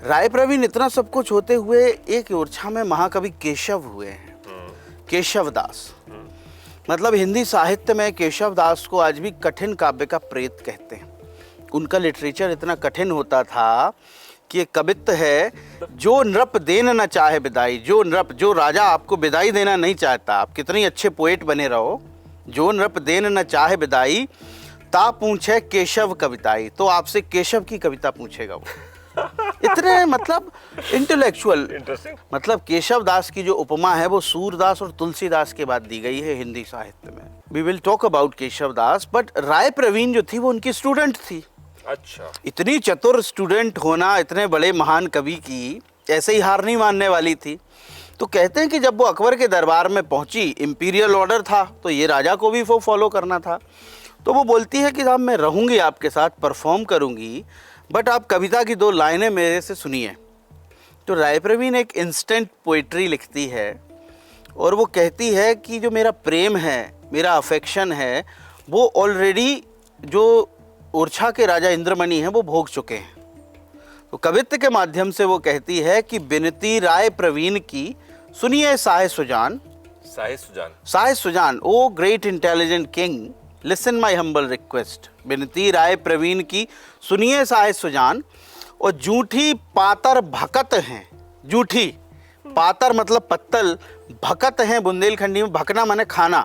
[SPEAKER 2] राय प्रवीण इतना सब कुछ होते हुए एक ओरछा में महाकवि केशव हुए हैं, केशव दास। मतलब हिंदी साहित्य में केशव दास को आज भी कठिन काव्य का प्रेत कहते हैं। उनका लिटरेचर इतना कठिन होता था कि एक कवित्व है, जो नृप देन न चाहे विदाई, जो राजा आपको विदाई देना नहीं चाहता, आप कितनी अच्छे पोएट बने रहो, जो नृप देन न चाहे विदाई, ता पूछे केशव कविताई, तो आपसे केशव की कविता पूछेगा वो। इतने मतलब इंटेलेक्चुअल। मतलब केशव दास की जो उपमा है वो सूरदास और तुलसीदास के बाद दी गई है हिंदी साहित्य में। We will talk about Keshav Das, but Rai Praveen जो थी वो उनकी स्टूडेंट थी।
[SPEAKER 3] अच्छा।
[SPEAKER 2] इतनी चतुर स्टूडेंट होना इतने बड़े महान कवि की ऐसे ही हार नहीं मानने वाली थी। तो कहते हैं कि जब वो अकबर के दरबार में पहुंची, इंपीरियल ऑर्डर था तो ये राजा को भी वो फॉलो करना था। तो वो बोलती है कि साहब मैं रहूँगी आपके साथ, परफॉर्म करूँगी, बट आप कविता की 2 लाइनें मेरे से सुनिए। तो राय प्रवीण एक इंस्टेंट पोइट्री लिखती है और वो कहती है कि जो मेरा प्रेम है, मेरा अफेक्शन है, वो ऑलरेडी जो ओरछा के राजा इंद्रमणि हैं वो भोग चुके हैं। तो कवित्व के माध्यम से वो कहती है कि बिनती राय प्रवीण की सुनिए Sahe Sujan, Sahe Sujan, O great intelligent king, listen my humble request. बिनती राय प्रवीण की सुनिए साहे सुजान, और जूठी पातर भकत हैं, जूठी पातर मतलब पत्तल, भकत हैं बुंदेलखंडी में भकना माने खाना,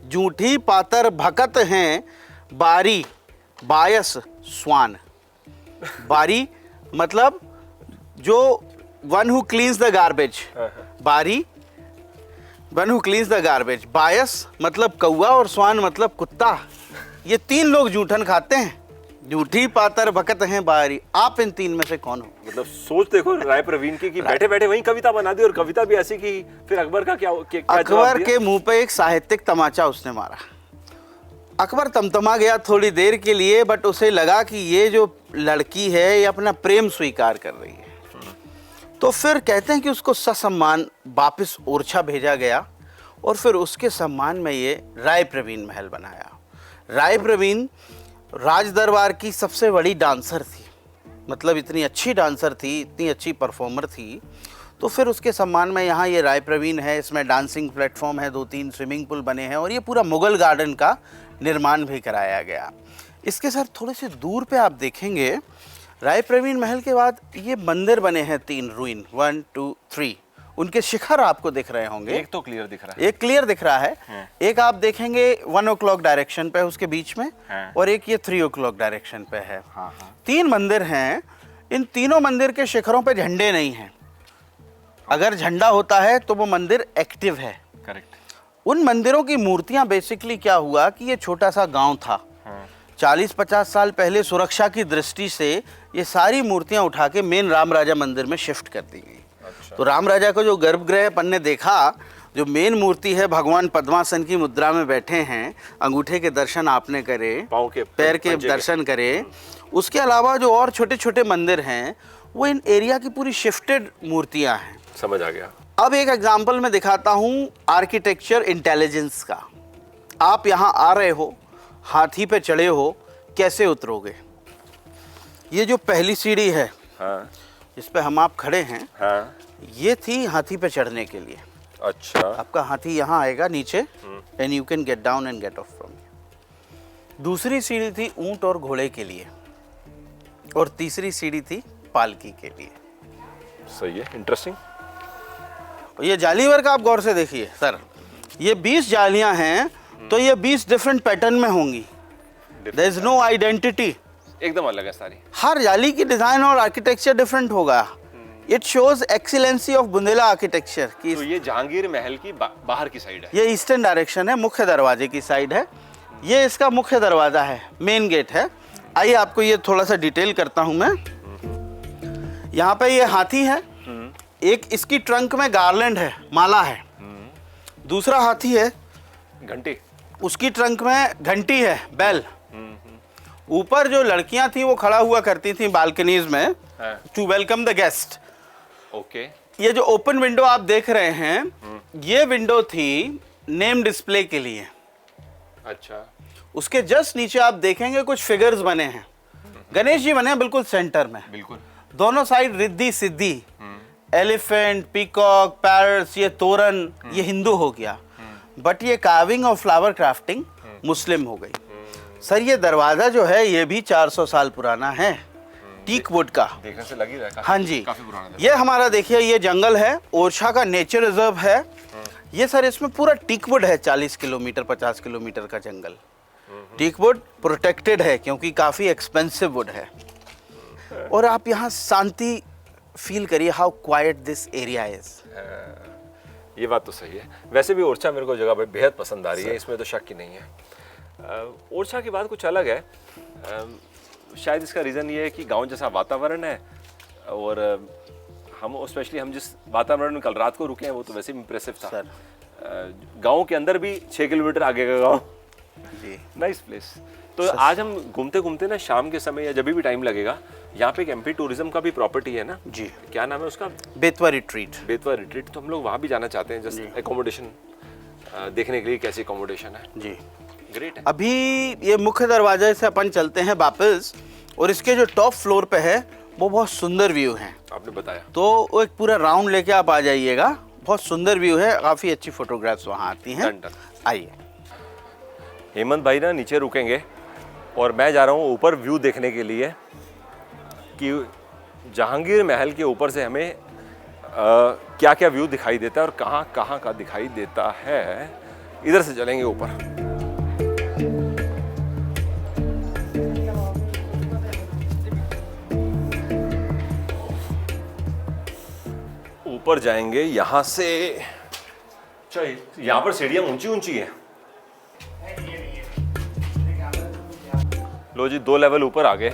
[SPEAKER 2] जूठी पातर भकत हैं बारी बायस स्वान। बारी मतलब जो one who cleans the garbage, बारी one who cleans the garbage, बायस मतलब कौआ और स्वान मतलब कुत्ता। ये 3 लोग जूठन खाते हैं, जूठी पातर भकत हैं बारी। आप इन 3 में से कौन हो?
[SPEAKER 3] मतलब सोच देखो राय प्रवीण की कि बैठे बैठे वही कविता बना दी, और कविता भी ऐसी कि फिर अकबर का क्या
[SPEAKER 2] अकबर के मुंह पे एक साहित्यिक तमाचा उसने मारा। अकबर तमतमा गया थोड़ी देर के लिए, बट उसे लगा कि ये जो लड़की है ये अपना प्रेम स्वीकार कर रही है। तो फिर कहते हैं कि उसको ससम्मान वापस ओरछा भेजा गया और फिर उसके सम्मान में ये राय प्रवीण महल बनाया। राय प्रवीण राज दरबार की सबसे बड़ी डांसर थी, मतलब इतनी अच्छी डांसर थी, इतनी अच्छी परफॉर्मर थी। तो फिर उसके सम्मान में यहाँ ये राय प्रवीण है, इसमें डांसिंग प्लेटफॉर्म है, 2-3 स्विमिंग पूल बने हैं और ये पूरा मुगल गार्डन का निर्माण भी कराया गया। इसके सर थोड़े से दूर पे आप देखेंगे राय प्रवीण महल के बाद ये मंदिर बने हैं 3 रुइन, 1 2 3, उनके शिखर आपको दिख रहे होंगे।
[SPEAKER 3] एक तो क्लियर दिख रहा है,
[SPEAKER 2] एक क्लियर दिख रहा है, एक आप देखेंगे 1 o'clock डायरेक्शन पे उसके बीच में, और एक ये 3 o'clock डायरेक्शन पे है। 3 मंदिर हैं। इन तीनों मंदिर के शिखरों पे झंडे नहीं हैं। अगर झंडा होता है तो वो मंदिर एक्टिव है।
[SPEAKER 3] करेक्ट।
[SPEAKER 2] उन मंदिरों की मूर्तियां बेसिकली क्या हुआ कि ये छोटा सा गांव था, 40-50 साल पहले सुरक्षा की दृष्टि से ये सारी मूर्तियां उठा के मेन राम राजा मंदिर में शिफ्ट कर दी गई। अच्छा। तो राम राजा को जो गर्भगृह अपन ने देखा, जो मेन मूर्ति है, भगवान पद्मासन की मुद्रा में बैठे हैं, अंगूठे के दर्शन आपने करे,
[SPEAKER 3] पाँव के
[SPEAKER 2] पैर के दर्शन करे। उसके अलावा जो और छोटे छोटे मंदिर हैं वो इन एरिया की पूरी शिफ्टेड मूर्तियां हैं।
[SPEAKER 3] समझ आ गया।
[SPEAKER 2] अब एक एग्जाम्पल मैं दिखाता हूँ आर्किटेक्चर इंटेलिजेंस का। आप यहाँ आ रहे हो, हाथी पे चढ़े हो, कैसे उतरोगे? ये जो पहली सीढ़ी है,
[SPEAKER 3] हाँ,
[SPEAKER 2] जिस पे हम आप खड़े हैं,
[SPEAKER 3] हाँ,
[SPEAKER 2] ये थी हाथी पे चढ़ने के लिए।
[SPEAKER 3] अच्छा।
[SPEAKER 2] आपका हाथी यहाँ आएगा नीचे, and you can get down and get off from. दूसरी सीढ़ी थी ऊंट और घोड़े के लिए, और तीसरी सीढ़ी थी पालकी के लिए।
[SPEAKER 3] सही है, इंटरेस्टिंग।
[SPEAKER 2] ये जाली वर्क आप गौर से देखिए सर, ये 20 जालियां हैं, तो ये 20 डिफरेंट पैटर्न में होंगी। देयर इज नो आइडेंटिटी,
[SPEAKER 3] एकदम अलग है सारी।
[SPEAKER 2] हर जाली की डिजाइन और आर्किटेक्चर डिफरेंट होगा। It shows excellency of Bundela architecture की।
[SPEAKER 3] तो ये जहांगीर महल की बाहर की साइड है,
[SPEAKER 2] ये ईस्टर्न डायरेक्शन है, मुख्य दरवाजे की साइड है। ये इसका मुख्य दरवाजा है, मेन गेट है। आइए आपको ये थोड़ा सा डिटेल करता हूं मैं। यहाँ पे ये हाथी है, एक इसकी ट्रंक में गार्लैंड है, माला है। दूसरा हाथी है,
[SPEAKER 3] घंटी,
[SPEAKER 2] उसकी ट्रंक में घंटी है, बेल। ऊपर जो लड़कियां थी वो खड़ा हुआ करती थी बालकनीज में to welcome the guest.
[SPEAKER 3] Okay.
[SPEAKER 2] ये जो ओपन विंडो आप देख रहे हैं, ये विंडो थी नेम डिस्प्ले के लिए।
[SPEAKER 3] अच्छा।
[SPEAKER 2] उसके जस्ट नीचे आप देखेंगे कुछ फिगर्स बने हैं, गणेश जी बने हैं बिल्कुल सेंटर में।
[SPEAKER 3] बिल्कुल।
[SPEAKER 2] दोनों side Riddhi Siddhi, elephant, peacock, parrots, ये तोरन, ये हिंदू हो गया। बट ये कार्विंग और फ्लावर क्राफ्टिंग मुस्लिम हो गई। सर ये दरवाजा जो है ये भी 400 साल पुराना है, टीक वुड का।
[SPEAKER 3] देखने से लग ही रहा है।
[SPEAKER 2] हाँ जी,
[SPEAKER 3] काफी पुराना।
[SPEAKER 2] ये हमारा देखिए ये जंगल है, ओरछा का नेचर रिजर्व है ये सर। इसमें पूरा टीक वुड है, 40 किलोमीटर 50 किलोमीटर का जंगल। टीक वुड प्रोटेक्टेड है क्योंकि काफी एक्सपेंसिव वुड है। और आप यहाँ शांति फील करिए, how quite this area is.
[SPEAKER 3] ये बात तो सही है। वैसे भी ओरछा मेरे को जगह बेहद पसंद आ रही है, इसमें तो शक ही नहीं है। ओरछा की बात कुछ अलग है। शायद इसका रीज़न ये है कि गांव जैसा वातावरण है, और हम स्पेशली हम जिस वातावरण में कल रात को रुके हैं वो तो वैसे भी इम्प्रेसिव था। गांव के अंदर भी 6 किलोमीटर आगे का गांव। Nice place. तो आज हम घूमते घूमते ना शाम के समय या जब भी टाइम लगेगा, यहाँ पे एक एमपी टूरिज्म का भी प्रॉपर्टी है ना
[SPEAKER 2] जी,
[SPEAKER 3] क्या नाम है उसका?
[SPEAKER 2] बेतवा रिट्रीट।
[SPEAKER 3] बेतवा रिट्रीट। तो हम लोग वहाँ भी जाना चाहते हैं, जस्ट एकोमोडेशन देखने के लिए कैसी एकोमोडेशन है
[SPEAKER 2] जी।
[SPEAKER 3] ग्रेट है।
[SPEAKER 2] अभी ये मुख्य दरवाजे से अपन चलते हैं वापस, और इसके जो टॉप फ्लोर पे है वो बहुत सुंदर व्यू है।
[SPEAKER 3] आपने बताया
[SPEAKER 2] तो वो एक पूरा राउंड लेके आप आ जाइएगा, बहुत सुंदर व्यू है, काफ़ी अच्छी फोटोग्राफ्स वहाँ आती हैं। आइए।
[SPEAKER 3] हेमंत भाई ना नीचे रुकेंगे और मैं जा रहा हूँ ऊपर व्यू देखने के लिए कि जहांगीर महल के ऊपर से हमें क्या क्या व्यू दिखाई देता है और कहाँ कहाँ का दिखाई देता है। इधर से चलेंगे ऊपर। ऊपर जाएंगे यहाँ से। चलिए, यहाँ पर सीढ़ियाँ ऊंची ऊंची है। लो जी, 2 लेवल ऊपर आ गए।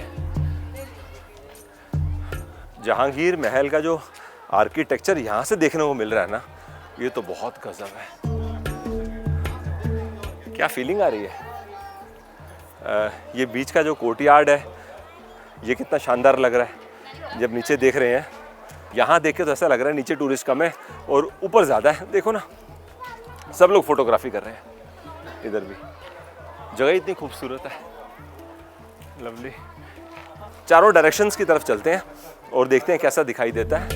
[SPEAKER 3] जहांगीर महल का जो आर्किटेक्चर यहाँ से देखने को मिल रहा है ना, ये तो बहुत गजब है। क्या फीलिंग आ रही है। ये बीच का जो कोर्टयार्ड है, ये कितना शानदार लग रहा है जब नीचे देख रहे हैं। यहाँ देख के तो ऐसा लग रहा है नीचे टूरिस्ट कम है और ऊपर ज़्यादा है। देखो ना, सब लोग फोटोग्राफी कर रहे हैं। इधर भी जगह इतनी खूबसूरत है, लवली। चारों डायरेक्शंस की तरफ चलते हैं और देखते हैं कैसा दिखाई देता है।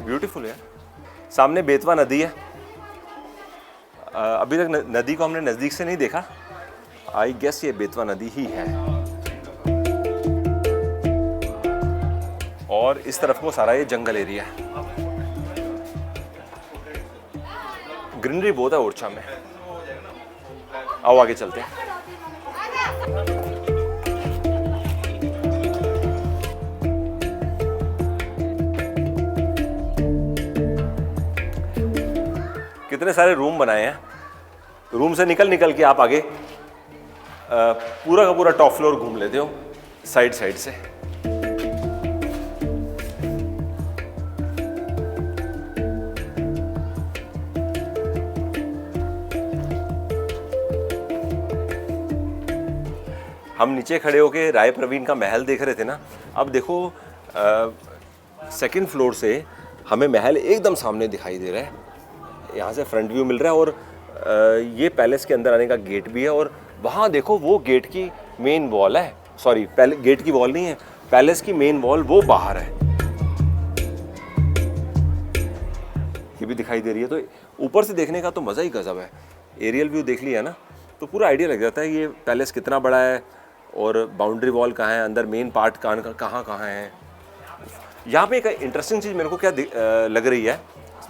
[SPEAKER 3] ब्यूटीफुल है। सामने बेतवा नदी है। अभी तक नदी को हमने नज़दीक से नहीं देखा। आई गेस ये बेतवा नदी ही है। और इस तरफ को सारा ये जंगल एरिया है। ग्रीनरी बहुत है ओरछा में। आओ आगे चलते हैं। कितने सारे रूम बनाए हैं। रूम से निकल के आप आगे पूरा का पूरा टॉप फ्लोर घूम लेते हो साइड से। हम नीचे खड़े होके राय प्रवीण का महल देख रहे थे ना। अब देखो सेकंड फ्लोर से हमें महल एकदम सामने दिखाई दे रहा है। यहाँ से फ्रंट व्यू मिल रहा है और ये पैलेस के अंदर आने का गेट भी है। और वहाँ देखो वो गेट की मेन वॉल है, सॉरी गेट की वॉल नहीं है, पैलेस की मेन वॉल वो बाहर है, ये भी दिखाई दे रही है। तो ऊपर से देखने का तो मज़ा ही गजब है। एरियल व्यू देख लिया ना तो पूरा आइडिया लग जाता है ये पैलेस कितना बड़ा है और बाउंड्री वॉल कहाँ है, अंदर मेन पार्ट कहाँ है। यहाँ पे एक इंटरेस्टिंग चीज़ मेरे को क्या लग रही है,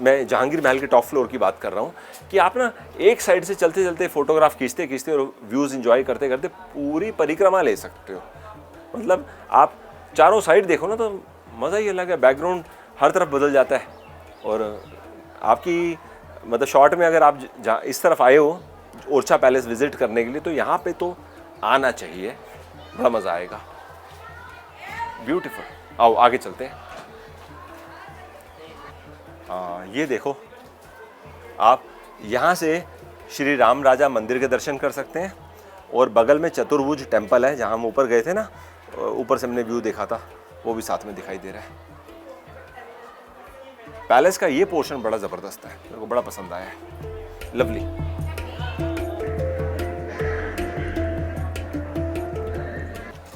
[SPEAKER 3] मैं जहांगीर महल के टॉप फ्लोर की बात कर रहा हूँ, कि आप ना एक साइड से चलते चलते फोटोग्राफ खींचते और व्यूज़ इंजॉय करते करते पूरी परिक्रमा ले सकते हो। मतलब आप चारों साइड देखो ना तो मज़ा ही अलग है। बैकग्राउंड हर तरफ बदल जाता है और आपकी मतलब शॉर्ट में अगर आप इस तरफ आए हो ओरछा पैलेस विजिट करने के लिए तो यहाँ पे तो आना चाहिए, बड़ा मज़ा आएगा। ब्यूटीफुल। आओ आगे चलते हैं। ये देखो, आप यहाँ से श्री राम राजा मंदिर के दर्शन कर सकते हैं और बगल में चतुर्भुज टेम्पल है जहाँ हम ऊपर गए थे ना, ऊपर से हमने व्यू देखा था, वो भी साथ में दिखाई दे रहा है। पैलेस का ये पोर्शन बड़ा ज़बरदस्त है, मेरे को बड़ा पसंद आया है। लवली।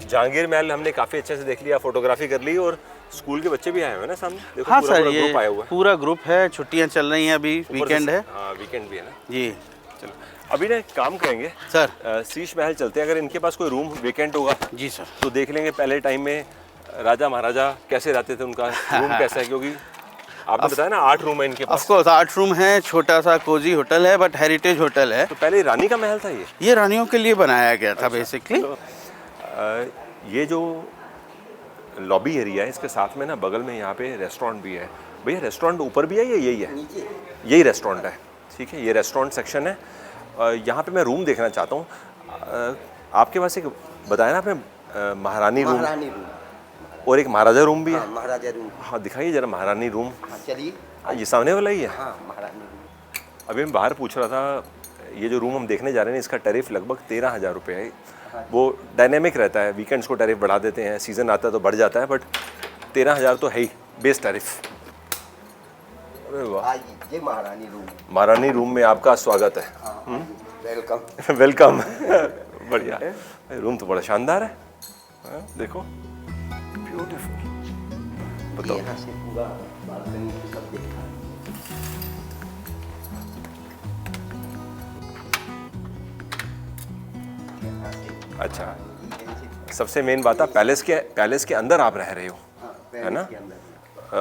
[SPEAKER 3] जहांगीर महल हमने काफ़ी अच्छे से देख लिया, फोटोग्राफी कर ली और स्कूल के बच्चे भी आए हुए हैं ना सामने। देखो
[SPEAKER 2] हाँ
[SPEAKER 3] पूरा
[SPEAKER 2] सर,
[SPEAKER 3] पूरा
[SPEAKER 2] ये
[SPEAKER 3] ग्रुप आया हुआ है।
[SPEAKER 2] पूरा ग्रुप है, छुट्टियां चल रही हैं, अभी वीकेंड है।
[SPEAKER 3] हाँ वीकेंड भी है ना
[SPEAKER 2] जी।
[SPEAKER 3] चलो अभी ना एक काम करेंगे
[SPEAKER 2] सर,
[SPEAKER 3] शीश महल चलते हैं। अगर इनके पास कोई रूम वेकेंट होगा
[SPEAKER 2] जी सर,
[SPEAKER 3] तो देख लेंगे पहले टाइम में राजा महाराजा कैसे रहते थे, उनका रूम कैसा है, क्योंकि आपने बताया ना 8 रूम है इनके पास।
[SPEAKER 2] ऑफकोर्स 8 रूम है, छोटा सा कोजी होटल है, बट हेरिटेज होटल है।
[SPEAKER 3] तो पहले रानी का महल था
[SPEAKER 2] ये रानियों के लिए बनाया गया था बेसिकली।
[SPEAKER 3] तो, ये जो लॉबी एरिया है इसके साथ में ना बगल में यहाँ पे रेस्टोरेंट भी है। भैया रेस्टोरेंट ऊपर भी है या यही है? यही रेस्टोरेंट है, ठीक है। ये रेस्टोरेंट सेक्शन है। यहाँ पे मैं रूम देखना चाहता हूँ। आपके पास एक बताया ना आपने महारानी रूम और एक महाराजा रूम भी है।
[SPEAKER 4] महाराजा रूम।
[SPEAKER 3] हाँ दिखाइए जरा महारानी रूम।
[SPEAKER 4] चलिए,
[SPEAKER 3] ये सामने वाला ही है।
[SPEAKER 4] हाँ महारानी रूम।
[SPEAKER 3] अभी मैं बाहर पूछ रहा था, ये जो रूम हम देखने जा रहे हैं इसका टैरिफ लगभग 13,000 रुपये है। वो डायनेमिक रहता है, वीकेंड्स को टैरिफ बढ़ा देते हैं, सीज़न आता है तो बढ़ जाता है, बट 13,000 तो है ही बेस टैरिफ। अरे वाह,
[SPEAKER 4] ये महारानी रूम।
[SPEAKER 3] महारानी रूम में आपका स्वागत है।
[SPEAKER 4] वेलकम।
[SPEAKER 3] वेलकम। बढ़िया, रूम तो बड़ा शानदार है। देखो ब्यूटीफुल। बताओ,
[SPEAKER 4] यहाँ से पूरा बालकनी सब देखा।
[SPEAKER 3] अच्छा, सबसे मेन बात है पैलेस के अंदर आप रह रहे हो, है ना?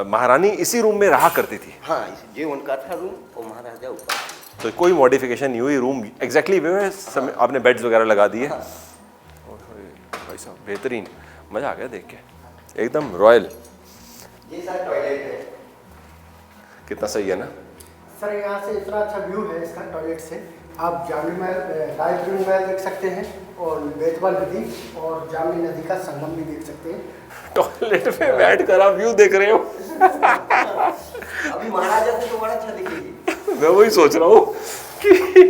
[SPEAKER 3] महारानी इसी रूम में रहा करती थी।
[SPEAKER 4] हाँ, जो उनका था रूम वो महाराजा ऊपर।
[SPEAKER 3] तो कोई मॉडिफिकेशन नहीं हुई, रूम एग्जैक्टली आपने बेड्स वगैरह लगा दिए। भाई साहब बेहतरीन, मज़ा आ गया देख के, एकदम रॉयल।
[SPEAKER 4] ये सारा टॉयलेट है।
[SPEAKER 3] कितना सही है ना
[SPEAKER 5] सर? यहाँ से इतना अच्छा व्यू है इसका टॉयलेट से। आप जामी महल, रायपुर महल देख सकते हैं और बेतवा नदी और जामी नदी का संगम भी देख सकते हैं।
[SPEAKER 3] टॉयलेट में बैठ कर आप व्यू देख रहे हो।
[SPEAKER 4] अभी महाराजा से तो बड़ा अच्छा दिखेगी।
[SPEAKER 3] मैं वही सोच रहा हूँ कि
[SPEAKER 4] ये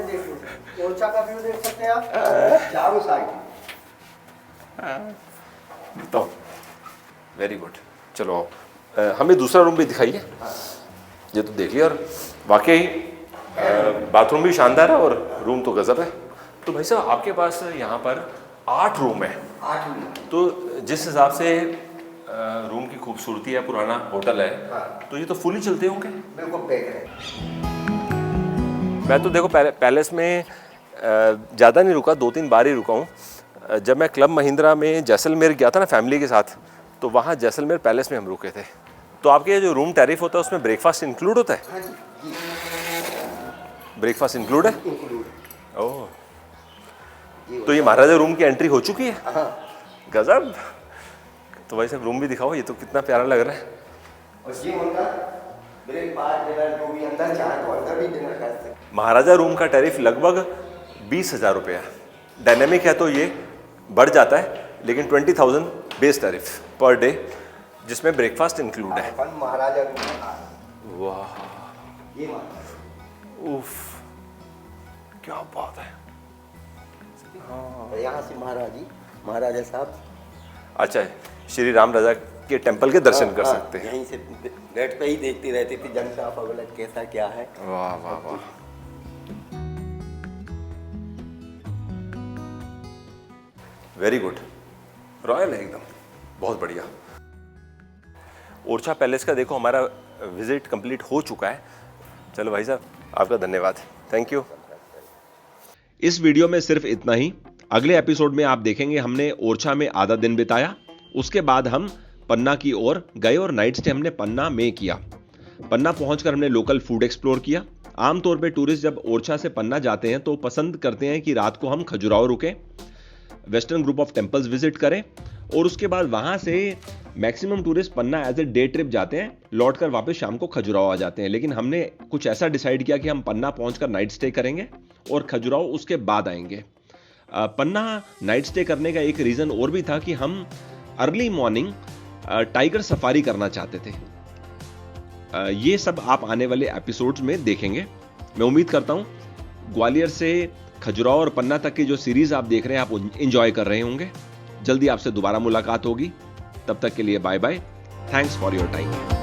[SPEAKER 4] देखो,
[SPEAKER 5] ओरछा का व्यू देख सकते हैं आप
[SPEAKER 4] चारों साइड।
[SPEAKER 3] तो वेरी गुड। चलो हमें दूसरा रूम भी दिखाइए। ये तो देख लिया, और वाकई बाथरूम भी शानदार है और रूम तो गजब है। तो भाई साहब आपके पास यहाँ पर 8 रूम है।
[SPEAKER 4] 8 रूम।
[SPEAKER 3] तो जिस हिसाब से रूम की खूबसूरती है, पुराना होटल है, तो ये तो फुली चलते होंगे।
[SPEAKER 4] बिल्कुल पैक है।
[SPEAKER 3] मैं तो देखो पैलेस में ज़्यादा नहीं रुका, 2-3 बार ही रुका हूँ। जब मैं क्लब महिंद्रा में जैसलमेर गया था ना फैमिली के साथ, तो वहाँ जैसलमेर पैलेस में हम रुके थे। तो आपके जो रूम टैरिफ होता है उसमें ब्रेकफास्ट इंक्लूड होता है?
[SPEAKER 4] हाँ जी।
[SPEAKER 3] ब्रेकफास्ट इंक्लूड है?
[SPEAKER 4] इंक्लूड।
[SPEAKER 3] ओह, तो ये महाराजा रूम की एंट्री हो चुकी है।
[SPEAKER 4] हाँ।
[SPEAKER 3] गजब। तो भाई साहब रूम भी दिखाओ, ये तो कितना प्यारा लग रहा है।
[SPEAKER 4] और ये उनका ब्रेकफास्ट डिनर जो भी अंदर चाहे तो अंदर भी डिनर कर सकते हैं।
[SPEAKER 3] महाराजा रूम का टैरिफ लगभग 20,000 रुपये है। डायनेमिक है तो ये बढ़ जाता है, लेकिन 20,000 बेस टैरिफ पर डे, जिसमें ब्रेकफास्ट इंक्लूड है।
[SPEAKER 4] अपन महाराजा रूम में आ।
[SPEAKER 3] वाह,
[SPEAKER 4] ये महाराजा।
[SPEAKER 3] उफ, क्या बात है।
[SPEAKER 4] और यहाँ से महाराजा साहब
[SPEAKER 3] अच्छा, श्री राम राजा के टेंपल के दर्शन कर सकते हैं।
[SPEAKER 4] यहीं से नेट पे ही देखती रहती थी जनता पब्लिक कैसा क्या है।
[SPEAKER 3] वाह वाह वाह। वेरी गुड, रॉयल है एकदम, बहुत बढ़िया। ओरछा पैलेस का देखो हमारा विजिट कंप्लीट हो चुका है। चलो भाई साहब आपका धन्यवाद, थैंक यू।
[SPEAKER 1] इस वीडियो में सिर्फ इतना ही। अगले एपिसोड में आप देखेंगे हमने ओरछा में आधा दिन बिताया, उसके बाद हम पन्ना की ओर गए और नाइट स्टे हमने पन्ना में किया। पन्ना पहुंचकर हमने लोकल फूड एक्सप्लोर किया। आमतौर पे टूरिस्ट जब ओरछा से पन्ना जाते हैं तो पसंद करते हैं कि रात को हम खजुराहो रुकें, western group of temples visit करें, और उसके बाद वहां से maximum tourist Panna as a day trip जाते हैं, लौटकर वापस शाम को खजुराहो आ जाते हैं। लेकिन हमने कुछ ऐसा डिसाइड किया कि हम पन्ना पहुंचकर नाइट स्टे करेंगे और खजुराहो उसके बाद आएंगे। पन्ना नाइट स्टे करने का एक रीज़न और भी था कि हम अर्ली मॉर्निंग टाइगर सफारी करना चाहते थे। ये सब आप आने वाले एपिसोड्स में देखेंगे। मैं उम्मीद करता हूं ग्वालियर से खजुराहो और पन्ना तक की जो सीरीज आप देख रहे हैं आप एंजॉय कर रहे होंगे। जल्दी आपसे दोबारा मुलाकात होगी, तब तक के लिए bye bye. Thanks for your time.